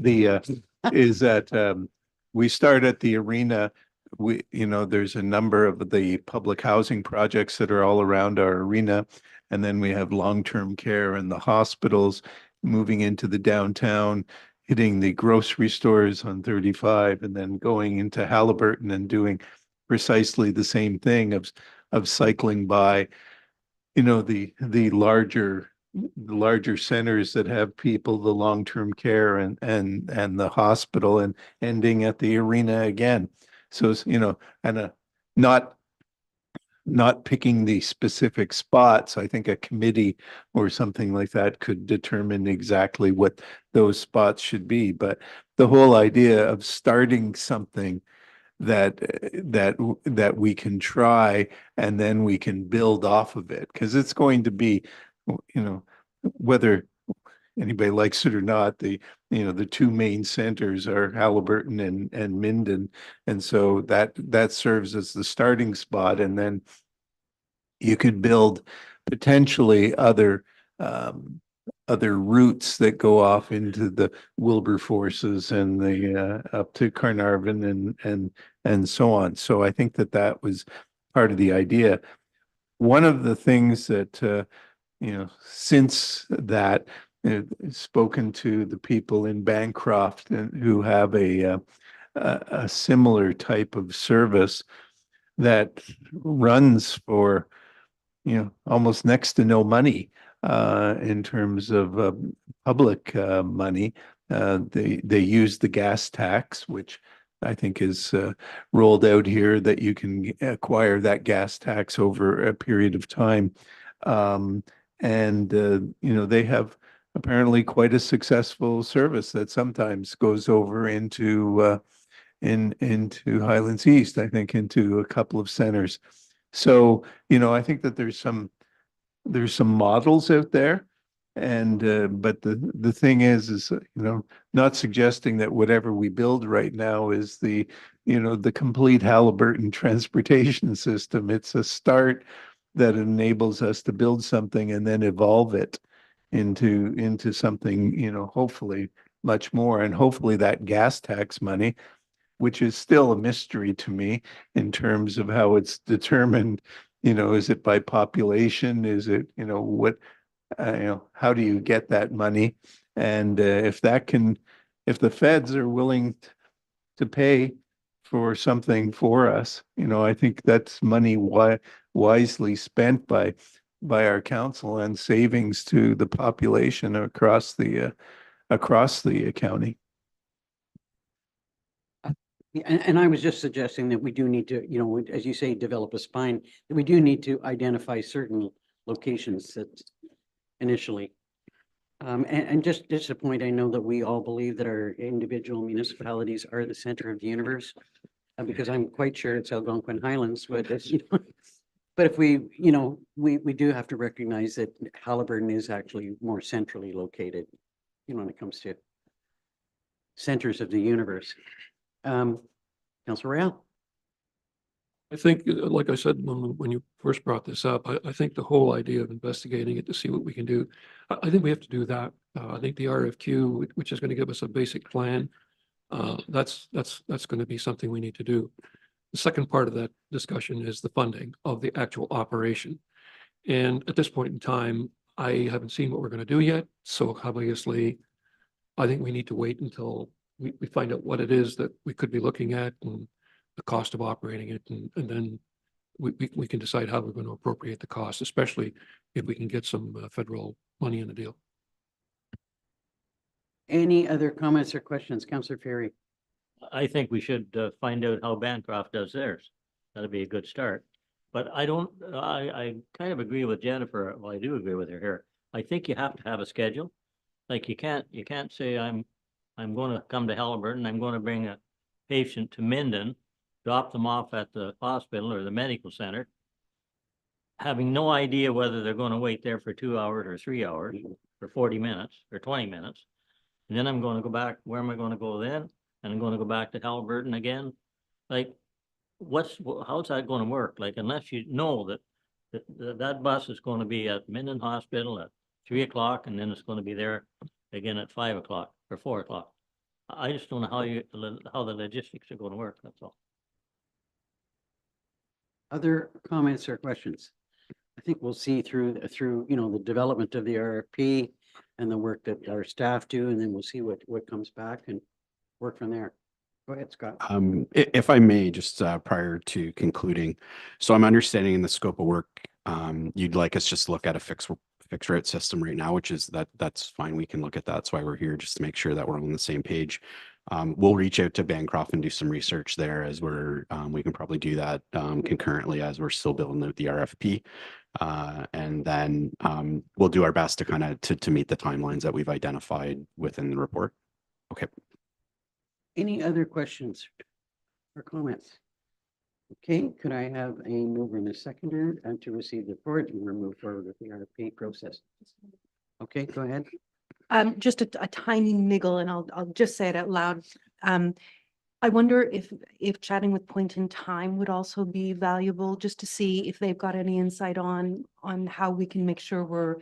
Is that we start at the arena there's a number of the public housing projects that are all around our arena. And then we have long-term care and the hospitals moving into the downtown, hitting the grocery stores on 35, and then going into Haliburton and doing precisely the same thing of cycling by, the larger centers that have people, the long-term care and the hospital, and ending at the arena again. So, and not not picking the specific spots. I think a committee or something like that could determine exactly what those spots should be. But the whole idea of starting something that we can try, and then we can build off of it, because it's going to be, whether anybody likes it or not, the two main centers are Haliburton and Minden. And so that serves as the starting spot. And then you could build potentially other routes that go off into the Wilberforces and the up to Carnarvon and so on. So I think that was part of the idea. One of the things that since that, spoken to the people in Bancroft and who have a similar type of service that runs for almost next to no money in terms of public money. They use the gas tax, which I think is rolled out here, that you can acquire that gas tax over a period of time. They have apparently quite a successful service that sometimes goes over into Highlands East, I think into a couple of centers. So, I think that there's some models out there. And but the thing is not suggesting that whatever we build right now is the complete Haliburton transportation system. It's a start that enables us to build something and then evolve it into something, hopefully much more. And hopefully that gas tax money, which is still a mystery to me in terms of how it's determined, is it by population? Is it, what, how do you get that money? And if the feds are willing to pay for something for us, I think that's money wisely spent by our council, and savings to the population across the county. Yeah, and I was just suggesting that we do need to, as you say, develop a spine, that we do need to identify certain locations that initially. And just a point, I know that we all believe that our individual municipalities are the center of the universe, because I'm quite sure it's Algonquin Highlands, but but if we do have to recognize that Haliburton is actually more centrally located, when it comes to centers of the universe. Councilor Royale. I think, like I said, when you first brought this up, I think the whole idea of investigating it to see what we can do, I think we have to do that. I think the RFQ, which is going to give us a basic plan, that's going to be something we need to do. The second part of that discussion is the funding of the actual operation. And at this point in time, I haven't seen what we're going to do yet. So obviously, I think we need to wait until we find out what it is that we could be looking at and the cost of operating it. And then we can decide how we're going to appropriate the cost, especially if we can get some federal money in the deal. Any other comments or questions? Councillor Ferry. I think we should find out how Bancroft does theirs. That'd be a good start. But I kind of agree with Jennifer. Well, I do agree with her here. I think you have to have a schedule. Like you can't say I'm going to come to Haliburton, I'm going to bring a patient to Minden, drop them off at the hospital or the medical center, having no idea whether they're going to wait there for 2 hours or 3 hours or 40 minutes or 20 minutes. And then I'm going to go back. Where am I going to go then? And I'm going to go back to Haliburton again. Like, how's that going to work? Like, unless you know that bus is going to be at Minden Hospital at 3 o'clock, and then it's going to be there again at 5 o'clock or 4 o'clock. I just don't know how the logistics are going to work. That's all. Other comments or questions? I think we'll see through, the development of the RFP and the work that our staff do, and then we'll see what comes back and work from there. Go ahead, Scott. If I may, just prior to concluding, so I'm understanding in the scope of work, you'd like us just to look at a fixed rate system right now, which is that's fine. We can look at that. That's why we're here, just to make sure that we're on the same page. We'll reach out to Bancroft and do some research there as we can probably do that concurrently as we're still building out the RFP. And then we'll do our best to kind of to meet the timelines that we've identified within the report. Okay. Any other questions or comments? Okay, could I have a mover and a seconder to receive the report and we'll move forward with the RFP process? Okay, go ahead. Just a tiny niggle, and I'll just say it out loud. I wonder if chatting with Point in Time would also be valuable, just to see if they've got any insight on how we can make sure we're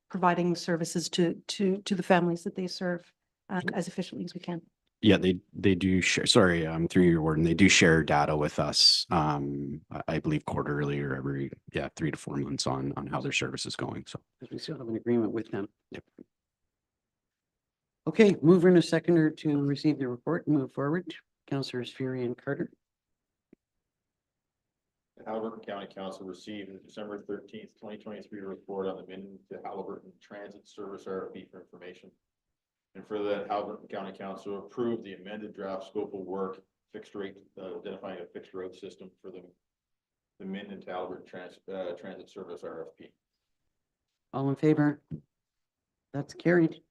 providing services to the families that they serve as efficiently as we can. Yeah, they do share, sorry, through your word, and they do share data with us, I believe quarterly or every, 3 to 4 months on how their service is going. So Because we still have an agreement with them. Yep. Okay, mover and a seconder to receive the report and move forward. Councillors Fury and Carter. The Haliburton County Council received the December 13th, 2023 report on the Minden to Haliburton Transit Service RFP for information. And for that, Haliburton County Council approved the amended draft scope of work, fixed rate, identifying a fixed road system for the Minden to Haliburton Transit Service RFP. All in favor? That's carried.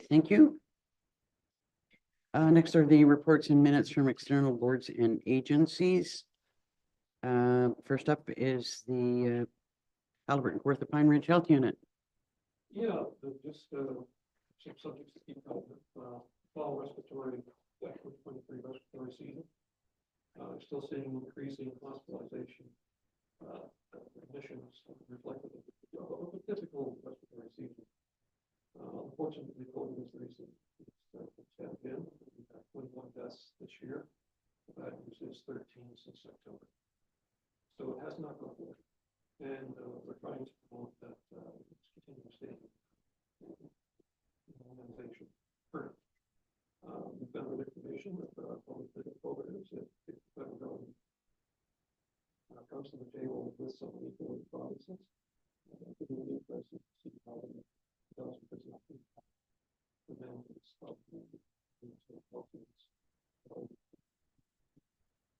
Thank you. Next are the reports and minutes from external boards and agencies. First up is the Haliburton Kawartha Pine Ridge Health Unit. Yeah, just some subjects to keep note of. Fall respiratory, 2023 respiratory season. Still seeing increasing hospitalization admissions reflective of a typical respiratory season. Unfortunately, COVID is the reason it's had been. We've had 21 deaths this year. That is 13 since September. So it has not gone away. And we're trying to promote that it's continuing state organization. We've found information that public COVID is that if the federal government comes to the table with some of the provinces, it would be really impressive to see how it does, because the mandates of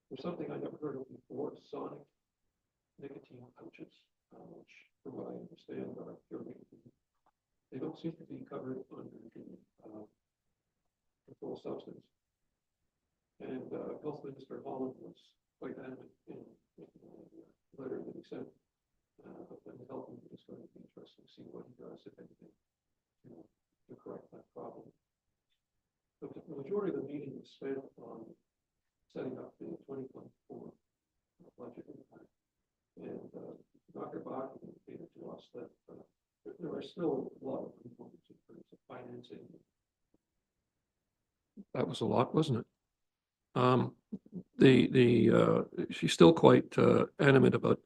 there's something I never heard of before: sonic nicotine pouches, which, from what I understand, are purely, they don't seem to be covered under the controlled substance. And Health Minister Holland was quite adamant in the letter that he sent. But then the health minister is going to be interesting to see what he does, if anything, to correct that problem. But the majority of the meeting was spent on setting up the 2024 budget impact. And Dr. Bach indicated to us that there are still a lot of components in terms of financing. That was a lot, wasn't it? She's still quite adamant about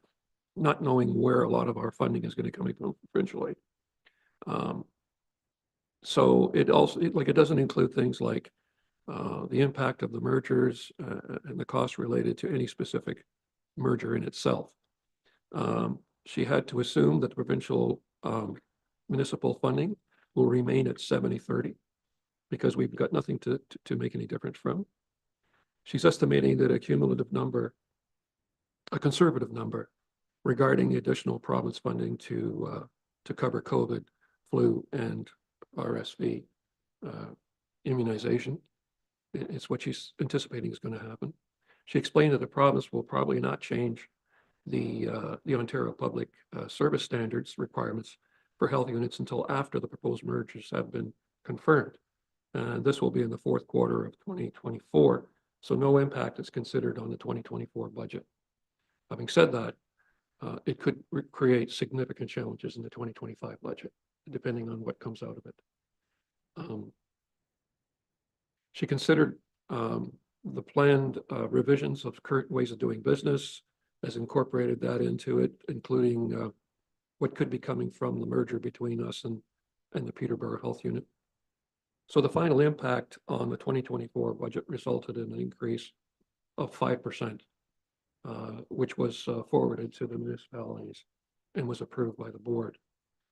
not knowing where a lot of our funding is going to come from provincial aid. So it also, it doesn't include things like the impact of the mergers and the costs related to any specific merger in itself. She had to assume that the provincial municipal funding will remain at 70-30 because we've got nothing to make any difference from. She's estimating that a cumulative number, a conservative number, regarding the additional province funding to cover COVID, flu, and RSV immunization. It's what she's anticipating is going to happen. She explained that the province will probably not change the Ontario Public Service Standards requirements for health units until after the proposed mergers have been confirmed. And this will be in the fourth quarter of 2024. So no impact is considered on the 2024 budget. Having said that, it could create significant challenges in the 2025 budget, depending on what comes out of it. She considered the planned revisions of current ways of doing business, has incorporated that into it, including what could be coming from the merger between us and the Peterborough Health Unit. So the final impact on the 2024 budget resulted in an increase of 5%, which was forwarded to the municipalities and was approved by the board.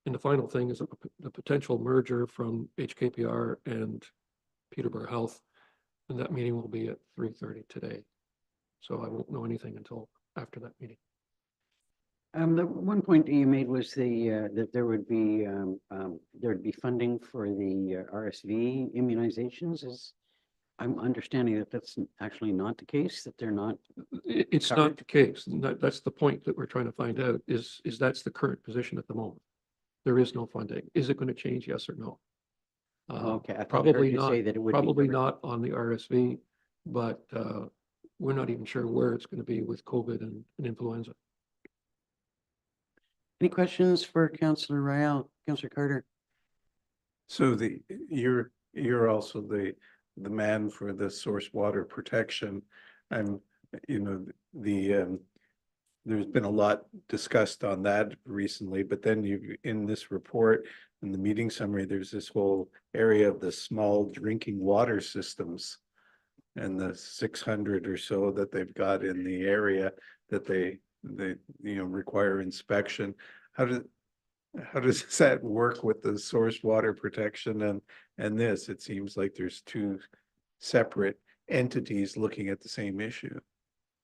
And the final thing is the potential merger from HKPR and Peterborough Health. And that meeting will be at 3:30 today. So I won't know anything until after that meeting. The one point that you made was that there would be funding for the RSV immunizations. I'm understanding that that's actually not the case, that they're not. It's not the case. And that's the point that we're trying to find out is that's the current position at the moment. There is no funding. Is it going to change? Yes or no? Okay, I thought I heard Probably you not, say that it would be probably covered. not on the RSV, but we're not even sure where it's going to be with COVID and influenza. Any questions for Councillor Royale, Councillor Carter? So you're also the man for the source water protection. And, you know, there's been a lot discussed on that recently, but then in this report, in the meeting summary, there's this whole area of the small drinking water systems and the 600 or so that they've got in the area that they require inspection. How does that work with the source water protection and this? It seems like there's two separate entities looking at the same issue.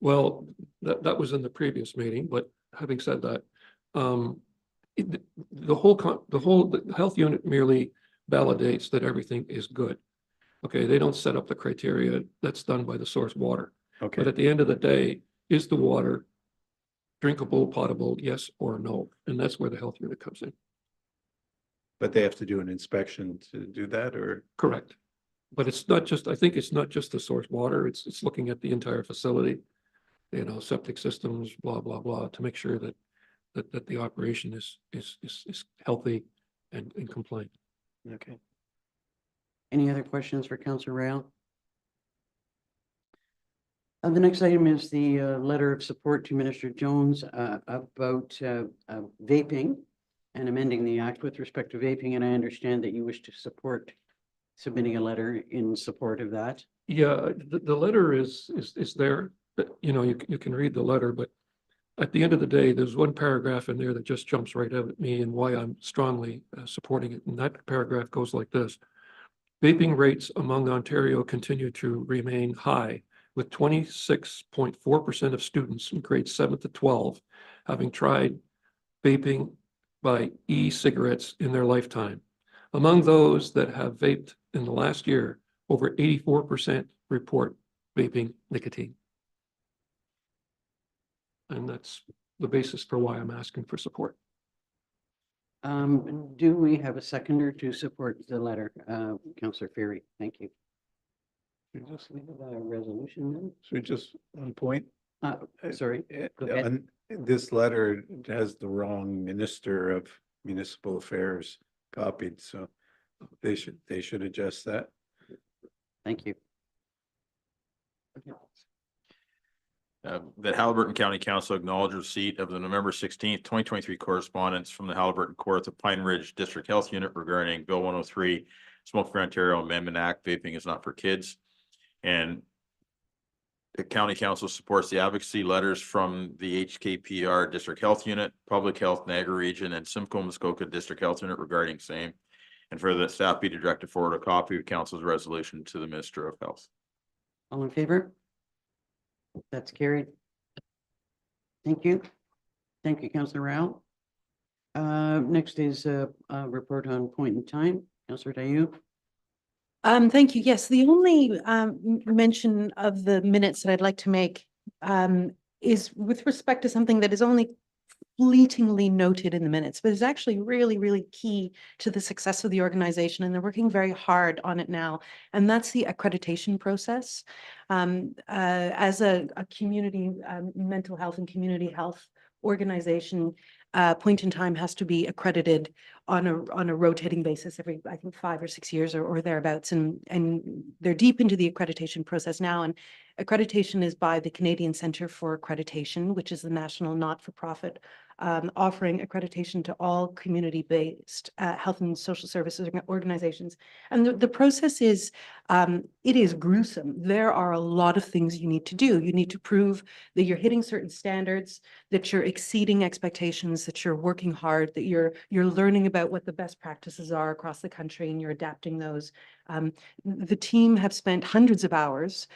Well, that was in the previous meeting, but having said that, the whole health unit merely validates that everything is good. Okay, they don't set up the criteria. That's done by the source water. Okay. But at the end of the day, is the water drinkable, potable, yes or no? And that's where the health unit comes in. But they have to do an inspection to do that, or? Correct. But it's not just, I think it's not just the source water. It's looking at the entire facility, you know, septic systems, blah, blah, blah, to make sure that the operation is healthy and compliant. Okay. Any other questions for Councillor Rail? The next item is the letter of support to Minister Jones about vaping and amending the act with respect to vaping. And I understand that you wish to support submitting a letter in support of that. Yeah, the letter is there. You know, you can read the letter, but at the end of the day, there's one paragraph in there that just jumps right out at me and why I'm strongly supporting it. And that paragraph goes like this. Vaping rates among Ontario continue to remain high, with 26.4% of students in grades 7 to 12 having tried vaping by e-cigarettes in their lifetime. Among those that have vaped in the last year, over 84% report vaping nicotine. And that's the basis for why I'm asking for support. Do we have a seconder to support the letter? Councillor Ferry, thank you. We just leave a resolution then? So just one point. Sorry, go ahead. And this letter has the wrong Minister of Municipal Affairs copied, so they should adjust that. Thank you. That Haliburton County Council acknowledge receipt of the November 16th, 2023 correspondence from the Haliburton Court of Pine Ridge District Health Unit regarding Bill 103, Smoke Free Ontario Amendment Act, vaping is not for kids. And the County Council supports the advocacy letters from the HKPR District Health Unit, Public Health Niagara Region, and Simcoe Muskoka District Health Unit regarding same. And for the staff be directed forward a copy of Council's resolution to the Minister of Health. All in favor? That's carried. Thank you. Thank you, Councillor Rao. Next is a report on point in time. Councillor Dayu. Thank you. Yes, the only mention of the minutes that I'd like to make is with respect to something that is only fleetingly noted in the minutes, but is actually really, really key to the success of the organization. And they're working very hard on it now. And that's the accreditation process. As a community mental health and community health organization, point in time has to be accredited on a rotating basis every, I think, 5 or 6 years or thereabouts. And they're deep into the accreditation process now. And accreditation is by the Canadian Centre for Accreditation, which is the national not-for-profit offering accreditation to all community-based health and social services organizations. And the process is, it is gruesome. There are a lot of things you need to do. You need to prove that you're hitting certain standards, that you're exceeding expectations, that you're working hard, that you're learning about what the best practices are across the country and you're adapting those. The team have spent hundreds of hours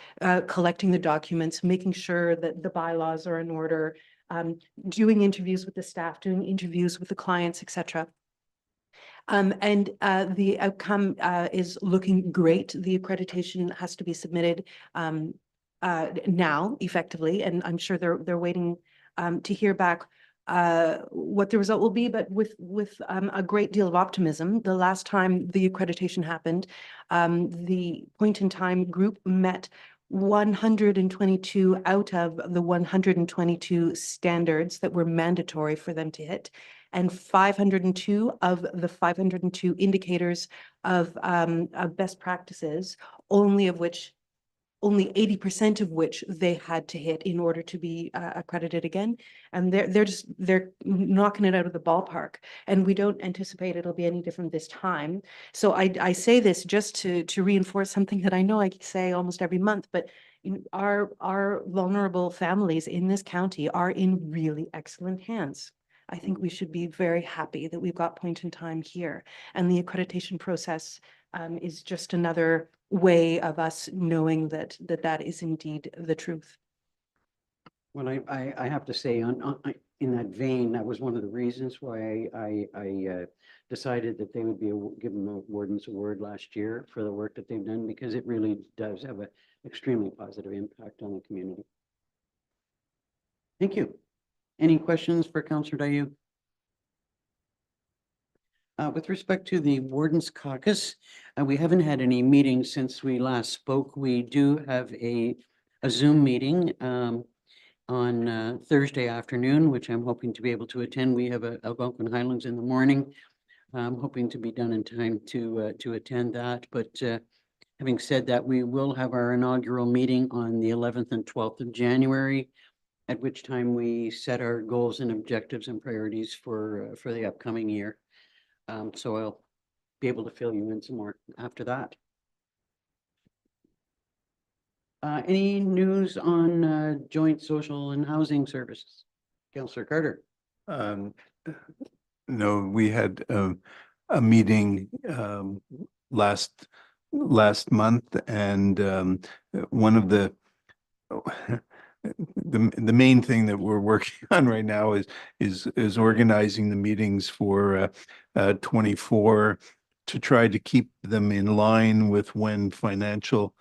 collecting the documents, making sure that the bylaws are in order, doing interviews with the staff, doing interviews with the clients, etc. And the outcome is looking great. The accreditation has to be submitted now, effectively, and I'm sure they're waiting to hear back what the result will be, but with a great deal of optimism. The last time the accreditation happened, the point in time group met 122 out of the 122 standards that were mandatory for them to hit, and 502 of the 502 indicators of best practices, only 80% of which they had to hit in order to be accredited again. And they're knocking it out of the ballpark. And we don't anticipate it'll be any different this time. So I say this just to reinforce something that I know I say almost every month, but our vulnerable families in this county are in really excellent hands. I think we should be very happy that we've got point in time here. And the accreditation process is just another way of us knowing that is indeed the truth. Well, I have to say, in that vein, that was one of the reasons why I decided that they would be given the Warden's Award last year for the work that they've done, because it really does have an extremely positive impact on the community. Thank you. Any questions for Councillor Dayu? With respect to the Warden's Caucus, we haven't had any meetings since we last spoke. We do have a Zoom meeting on Thursday afternoon, which I'm hoping to be able to attend. We have a Algonquin Highlands in the morning. I'm hoping to be done in time to attend that. But having said that, we will have our inaugural meeting on the 11th and 12th of January, at which time we set our goals and objectives and priorities for the upcoming year. So I'll be able to fill you in some more after that. Any news on joint social and housing services? Councillor Carter. No, we had a meeting last month, and one of the main thing that we're working on right now is organizing the meetings for 24 to try to keep them in line with when financial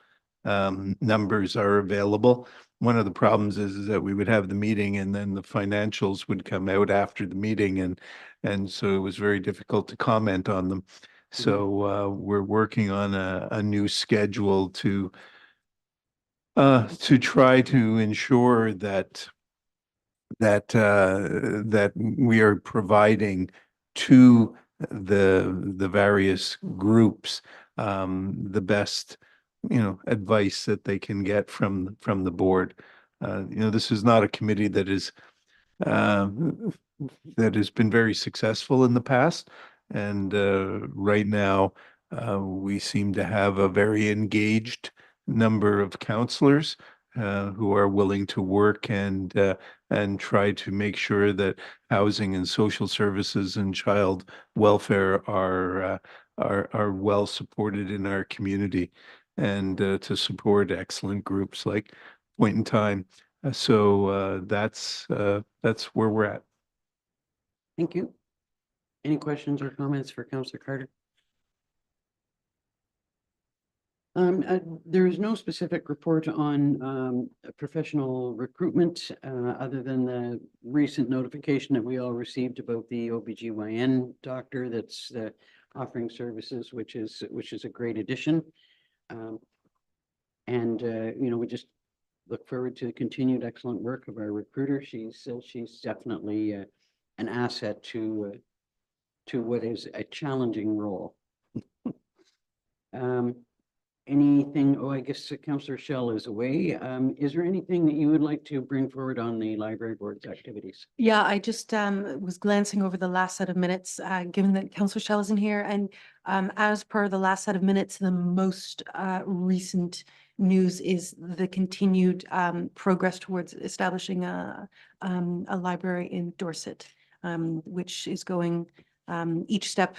numbers are available. One of the problems is that we would have the meeting and then the financials would come out after the meeting, and so it was very difficult to comment on them. So we're working on a new schedule to try to ensure that we are providing to the various groups the best advice that they can get from the board. This is not a committee that has been very successful in the past, and right now we seem to have a very engaged number of councillors who are willing to work and try to make sure that housing and social services and child welfare are well supported in our community, and to support excellent groups like Point in Time. So that's where we're at. Thank you. Any questions or comments for Councillor Carter? There is no specific report on professional recruitment other than the recent notification that we all received about the OBGYN doctor that's offering services, which is a great addition. And we just look forward to the continued excellent work of our recruiter. She's definitely an asset to what is a challenging role. Anything, oh, I guess Councillor Shell is away. Is there anything that you would like to bring forward on the library board's activities? Yeah, I just was glancing over the last set of minutes, given that Councillor Shell isn't here. And as per the last set of minutes, the most recent news is the continued progress towards establishing a library in Dorset, which is going each step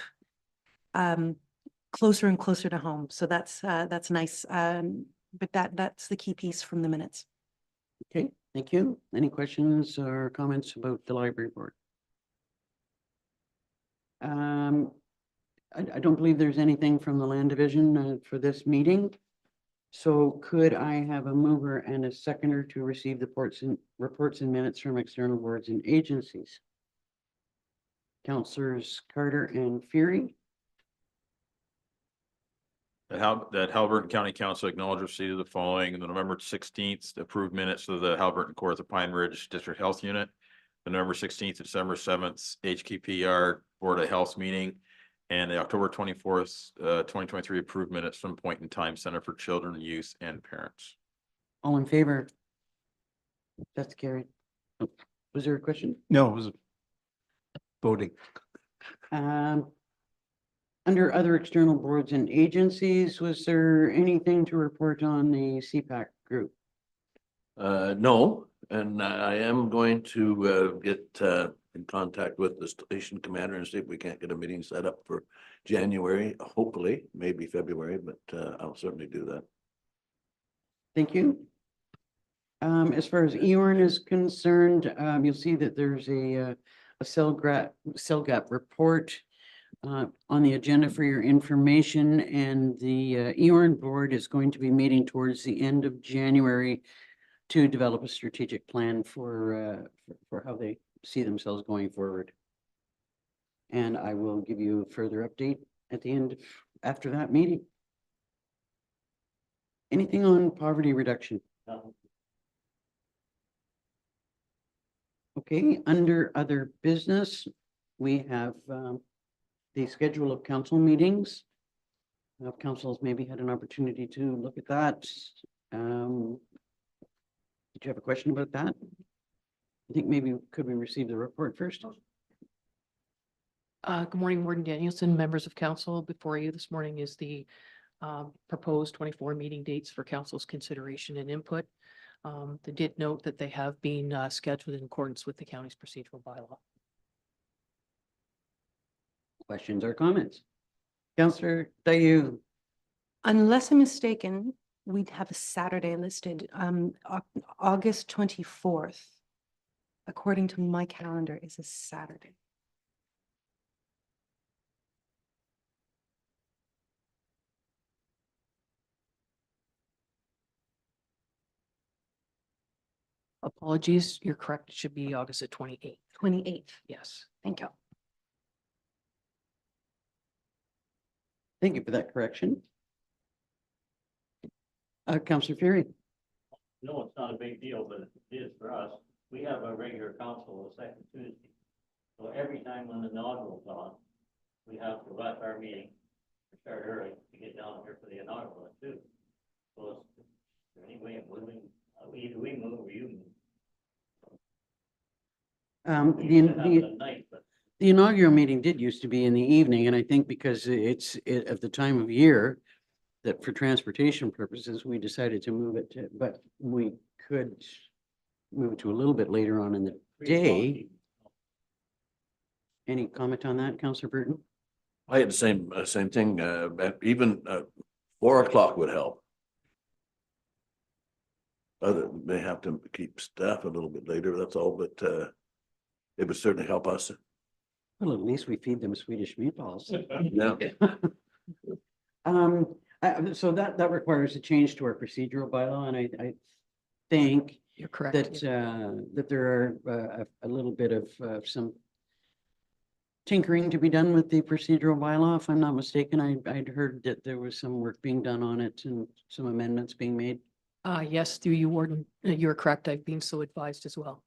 closer and closer to home. So that's nice. But that's the key piece from the minutes. Okay, thank you. Any questions or comments about the library board? I don't believe there's anything from the land division for this meeting. So could I have a mover and a seconder to receive the reports and minutes from external boards and agencies? Councillors Carter and Fury. That Haliburton County Council acknowledge receipt of the following: the November 16th approved minutes of the Haliburton Court of Pine Ridge District Health Unit, the November 16th, December 7th HKPR Board of Health meeting, and the October 24th, 2023 approved minutes from Point in Time Center for Children, Youth, and Parents. All in favor? That's carried. Oh, was there a question? No, it was voting. Under other external boards and agencies, was there anything to report on the CPAC group? No, and I am going to get in contact with the station commander and see if we can't get a meeting set up for January, hopefully, maybe February, but I'll certainly do that. Thank you. As far as EORN is concerned, you'll see that there's a cell gap report on the agenda for your information, and the EORN board is going to be meeting towards the end of January to develop a strategic plan for how they see themselves going forward. And I will give you a further update at the end after that meeting. Anything on poverty reduction? Okay, under other business, we have the schedule of council meetings. Councils maybe had an opportunity to look at that. Did you have a question about that? I think maybe could we receive the report first? Good morning, Warden Danielson, members of council. Before you this morning is the proposed 24 meeting dates for council's consideration and input. They did note that they have been scheduled in accordance with the county's procedural bylaw. Questions or comments? Councillor Dayu. Unless I'm mistaken, we'd have a Saturday listed, August 24th. According to my calendar, is a Saturday. Apologies, you're correct. It should be August the 28th. 28th. Yes. Thank you. Thank you for that correction. Councillor Fury. No, it's not a big deal, but it is for us. We have a regular council the second Tuesday. So every time when the inaugural's on, we have to rush our meeting to start early to get down here for the inaugural too. So is there any way of moving, either we move or you move. The inaugural meeting did used to be in the evening, and I think because it's at the time of year that for transportation purposes, we decided to move it to, but we could move it to a little bit later on in the day. Any comment on that, Councillor Burton? I had the same thing, even 4 o'clock would help. Other, may have to keep staff a little bit later, that's all, but it would certainly help us. Well, at least we feed them Swedish meatballs. Yeah. So that requires a change to our procedural bylaw, and I think You're correct. that there are a little bit of some tinkering to be done with the procedural bylaw. If I'm not mistaken, I'd heard that there was some work being done on it and some amendments being made. Yes, through you, Warden. You're correct. I've been so advised as well.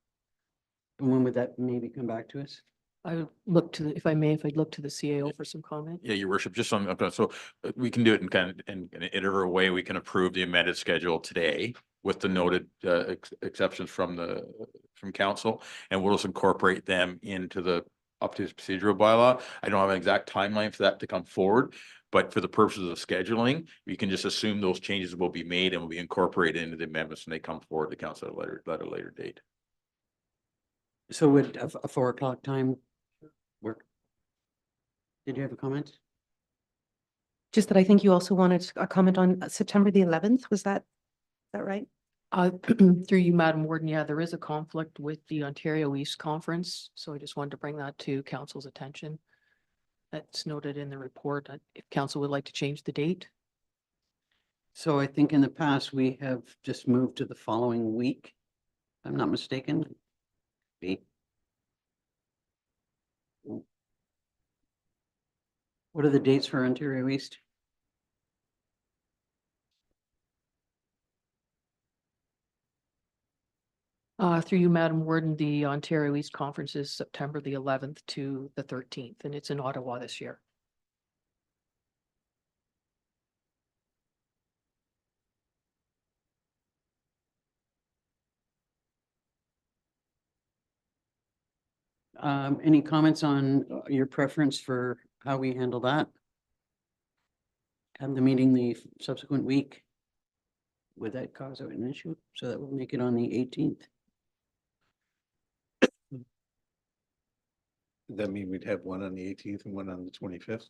And when would that maybe come back to us? I would look to, if I may, if I'd look to the CAO for some comment. Yeah, your worship, just on, okay, so we can do it in kind of in an iterative way. We can approve the amended schedule today with the noted exceptions from council, and we'll just incorporate them into the up to procedural bylaw. I don't have an exact timeline for that to come forward, but for the purposes of scheduling, you can just assume those changes will be made and will be incorporated into the amendments when they come forward to council at a later date. So would a 4 o'clock time work? Did you have a comment? Just that I think you also wanted a comment on September the 11th. Was that right? Through you, Madam Warden, yeah, there is a conflict with the Ontario East Conference, so I just wanted to bring that to council's attention. That's noted in the report. If council would like to change the date. So I think in the past, we have just moved to the following week. If I'm not mistaken. What are the dates for Ontario East? Through you, Madam Warden, the Ontario East Conference is September the 11th to the 13th, and it's in Ottawa this year. Any comments on your preference for how we handle that? Have the meeting the subsequent week? Would that cause an issue? So that we'll make it on the 18th. Does that mean we'd have one on the 18th and one on the 25th?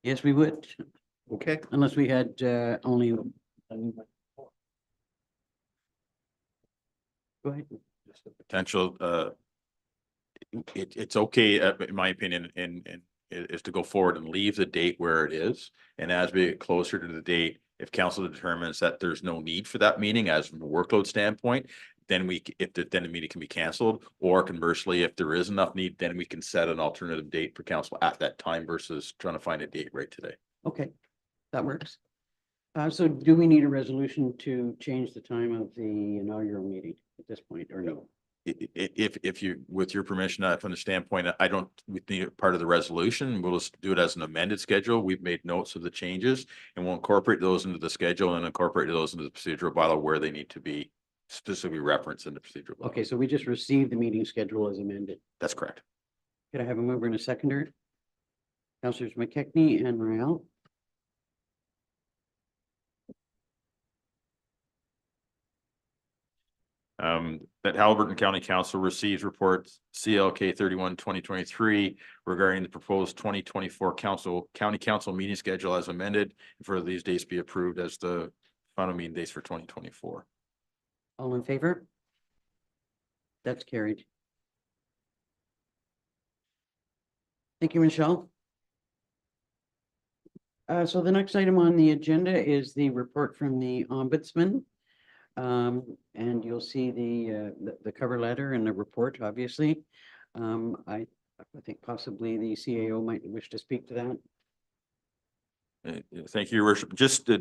Yes, we would. Okay. Unless we had only. Go ahead. Just the potential, it's okay, in my opinion, is to go forward and leave the date where it is. And as we get closer to the date, if council determines that there's no need for that meeting as from a workload standpoint, then then the meeting can be canceled, or conversely, if there is enough need, then we can set an alternative date for council at that time versus trying to find a date right today. Okay, that works. So do we need a resolution to change the time of the inaugural meeting at this point, or no? If you, with your permission, from the standpoint, I don't, we need it part of the resolution. We'll just do it as an amended schedule. We've made notes of the changes and we'll incorporate those into the schedule and incorporate those into the procedural bylaw where they need to be specifically referenced in the procedural bylaw. Okay, so we just received the meeting schedule as amended. That's correct. Could I have a mover and a seconder? Councilors McKechnie and Royale. That Haliburton County Council receives reports CLK 31/2023 regarding the proposed 2024 county council meeting schedule as amended, and for these dates be approved as the final meeting dates for 2024. All in favor? That's carried. Thank you, Michelle. So the next item on the agenda is the report from the ombudsman. And you'll see the cover letter and the report, obviously. I think possibly the CAO might wish to speak to that. Thank you, Your Worship. Just to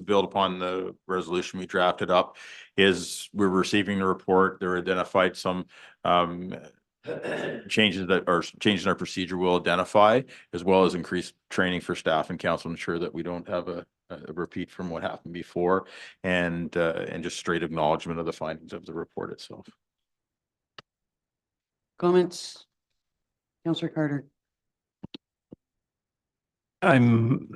build upon the resolution we drafted up, is we're receiving the report. There are identified some changes in our procedure will identify, as well as increased training for staff and council, ensure that we don't have a repeat from what happened before, and just straight acknowledgement of the findings of the report itself. Comments? Councillor Carter. I'm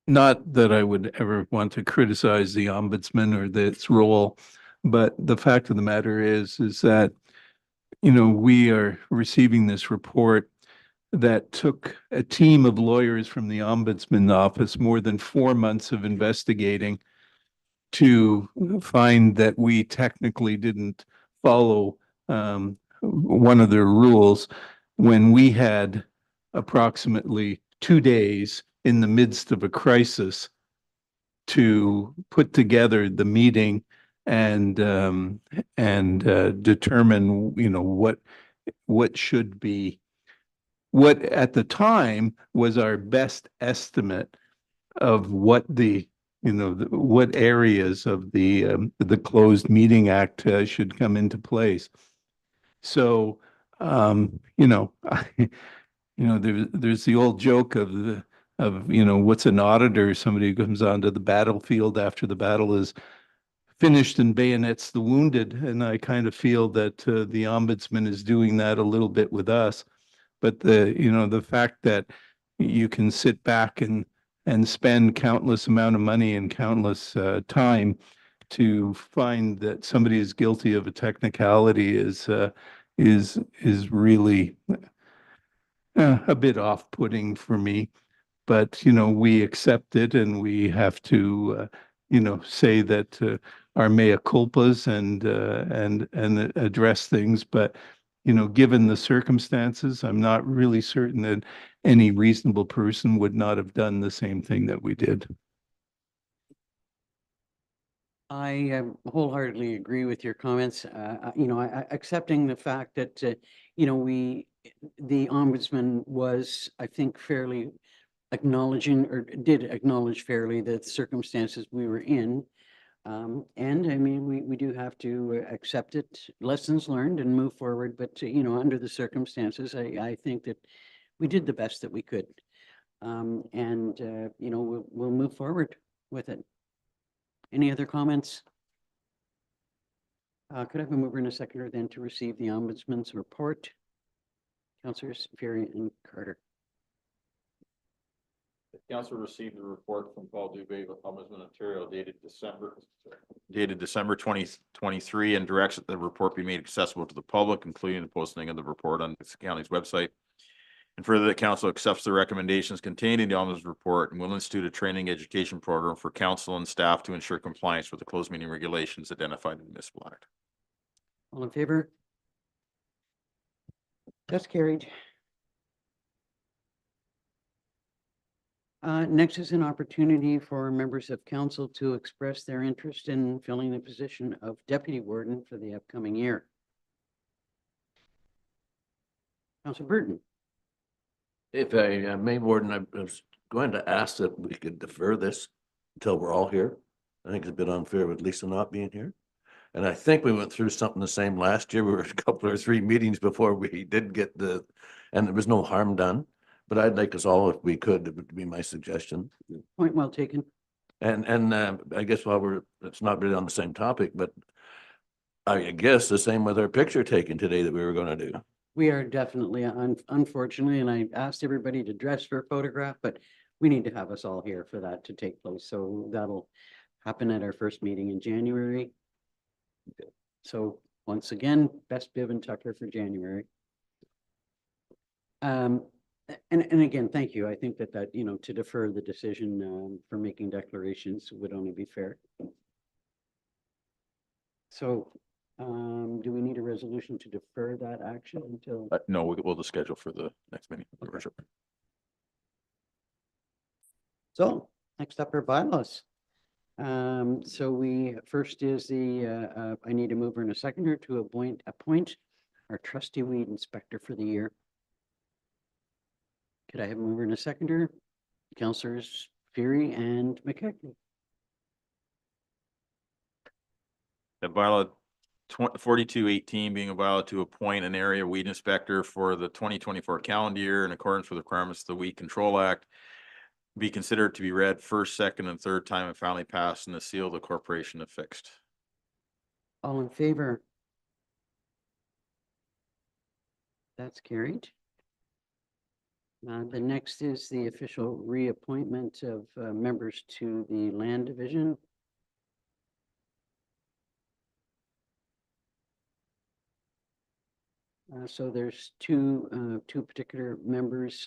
not that I would ever want to criticize the ombudsman or its role, but the fact of the matter is that, you know, we are receiving this report that took a team of lawyers from the ombudsman office more than 4 months of investigating to find that we technically didn't follow one of their rules when we had approximately 2 days in the midst of a crisis to put together the meeting determine, what should be, what at the time was our best estimate of what what areas of the closed meeting act should come into place. So, there's the old joke what's an auditor? Somebody who comes onto the battlefield after the battle is finished and bayonets the wounded. And I kind of feel that the ombudsman is doing that a little bit with us. But the fact that you can sit back and spend countless amount of money and countless time to find that somebody is guilty of a technicality is really a bit off-putting for me. But we accept it, and we have to say that our mea culpas and address things. But given the circumstances, I'm not really certain that any reasonable person would not have done the same thing that we did. I wholeheartedly agree with your comments. Accepting the fact that, the ombudsman was, I think, fairly acknowledging, or did acknowledge fairly, the circumstances we were in. And I mean, we do have to accept it, lessons learned, and move forward. But, under the circumstances, I think that we did the best that we could. We'll move forward with it. Any other comments? Could I have a mover and a seconder then to receive the ombudsman's report? Councillors Fury and Carter. The council received the report from Paul Dubé of Ombudsman Ontario dated December 2023, and directs that the report be made accessible to the public, including the posting of the report on the county's website. And further, the council accepts the recommendations contained in the ombudsman's report and will institute a training education program for council and staff to ensure compliance with the closed meeting regulations identified in the municipal act. All in favor? That's carried. Next is an opportunity for members of council to express their interest in filling the position of deputy warden for the upcoming year. Councillor Burton. If I may, Warden, I was going to ask that we could defer this until we're all here. I think it's a bit unfair with Lisa not being here. And I think we went through something the same last year. We were a couple or three meetings before we did get and there was no harm done. But I'd like us all, if we could, it would be my suggestion. Point well taken. And I guess it's not really on the same topic, but I guess the same with our picture taken today that we were going to do. We are definitely, unfortunately, and I asked everybody to dress for a photograph, but we need to have us all here for that to take place. So that'll happen at our first meeting in January. So once again, best bib and tucker for January. And again, thank you. I think that to defer the decision for making declarations would only be fair. So do we need a resolution to defer that action until? No, we'll just schedule for the next meeting. Okay. So next up are bylaws. So we first is I need a mover and a seconder to appoint our trustee weed inspector for the year. Could I have a mover and a seconder? Councillors Fury and McKechnie. The bylaw 4218 being a bylaw to appoint an area weed inspector for the 2024 calendar year in accordance with the requirements of the Weed Control Act be considered to be read first, second, and third time and finally passed, and the seal of the corporation affixed. All in favor? That's carried. The next is the official reappointment of members to the Land Division. So there's two particular members.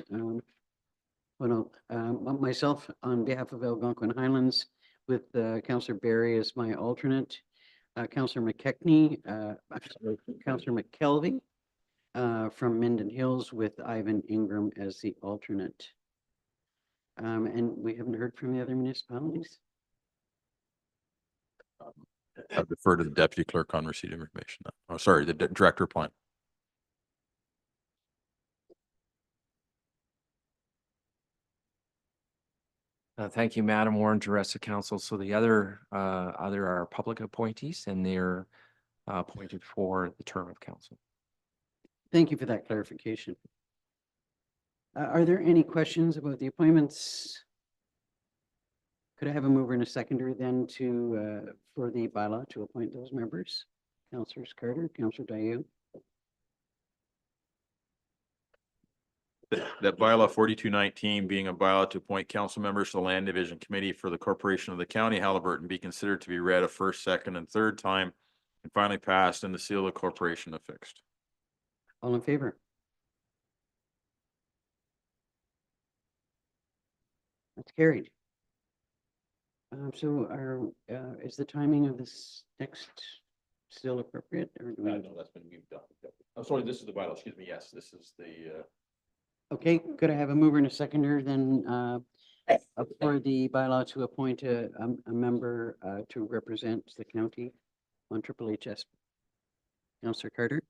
Myself on behalf of Algonquin Highlands, with Councillor Barry as my alternate, Councillor McKechnie, Councillor McKelvey from Minden Hills, with Ivan Ingram as the alternate. And we haven't heard from the other municipalities. I defer to the deputy clerk on receipt of information. Oh, sorry, the director of plan. Thank you, Madam Warren, to rest of council. So the other are public appointees and they're appointed for the term of council. Thank you for that clarification. Are there any questions about the appointments? Could I have a mover and a seconder then to, for the bylaw to appoint those members? Councillors Carter, Councillor Dayu. That bylaw 4219 being a bylaw to appoint council members to the Land Division Committee for the Corporation of the County Haliburton be considered to be read a first, second, and third time and finally passed and the seal of the corporation affixed. All in favor? That's carried. So is the timing of this next still appropriate? Or do we... No, that's been moved up. I'm sorry, this is the bylaw. Excuse me. Yes, this is the. Okay, could I have a mover and a seconder then for the bylaw to appoint a member to represent the county on Triple HS? Councillor Carter.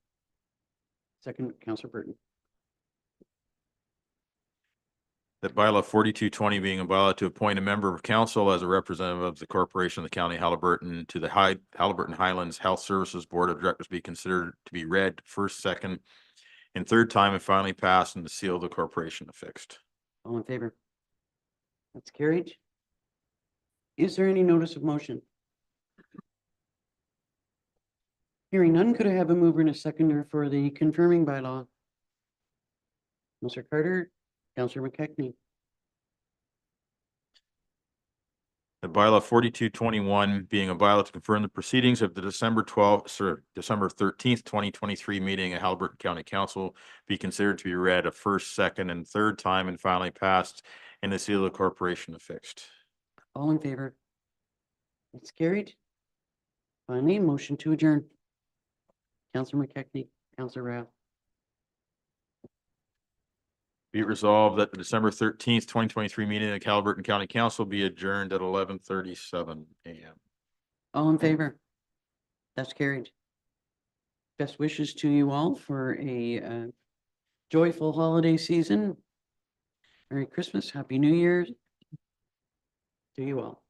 Second, Councillor Burton. That bylaw 4220 being a bylaw to appoint a member of council as a representative of the corporation of the county Haliburton to the Haliburton Highlands Health Services Board of Directors be considered to be read first, second, and third time and finally passed and the seal of the corporation affixed. All in favor? That's carried. Is there any notice of motion? Hearing none, could I have a mover and a seconder for the confirming bylaw? Councillor Carter, Councillor McKechnie. The bylaw 4221 being a bylaw to confirm the proceedings of the December 13th, 2023 meeting at Haliburton County Council be considered to be read a first, second, and third time and finally passed and the seal of the corporation affixed. All in favor? It's carried. Finally, motion to adjourn. Councillor McKechnie, Councillor Rao. Be it resolved that the December 13th, 2023 meeting of Haliburton County Council be adjourned at 11:37 a.m. All in favor? That's carried. Best wishes to you all for a joyful holiday season. Merry Christmas, Happy New Year to you all.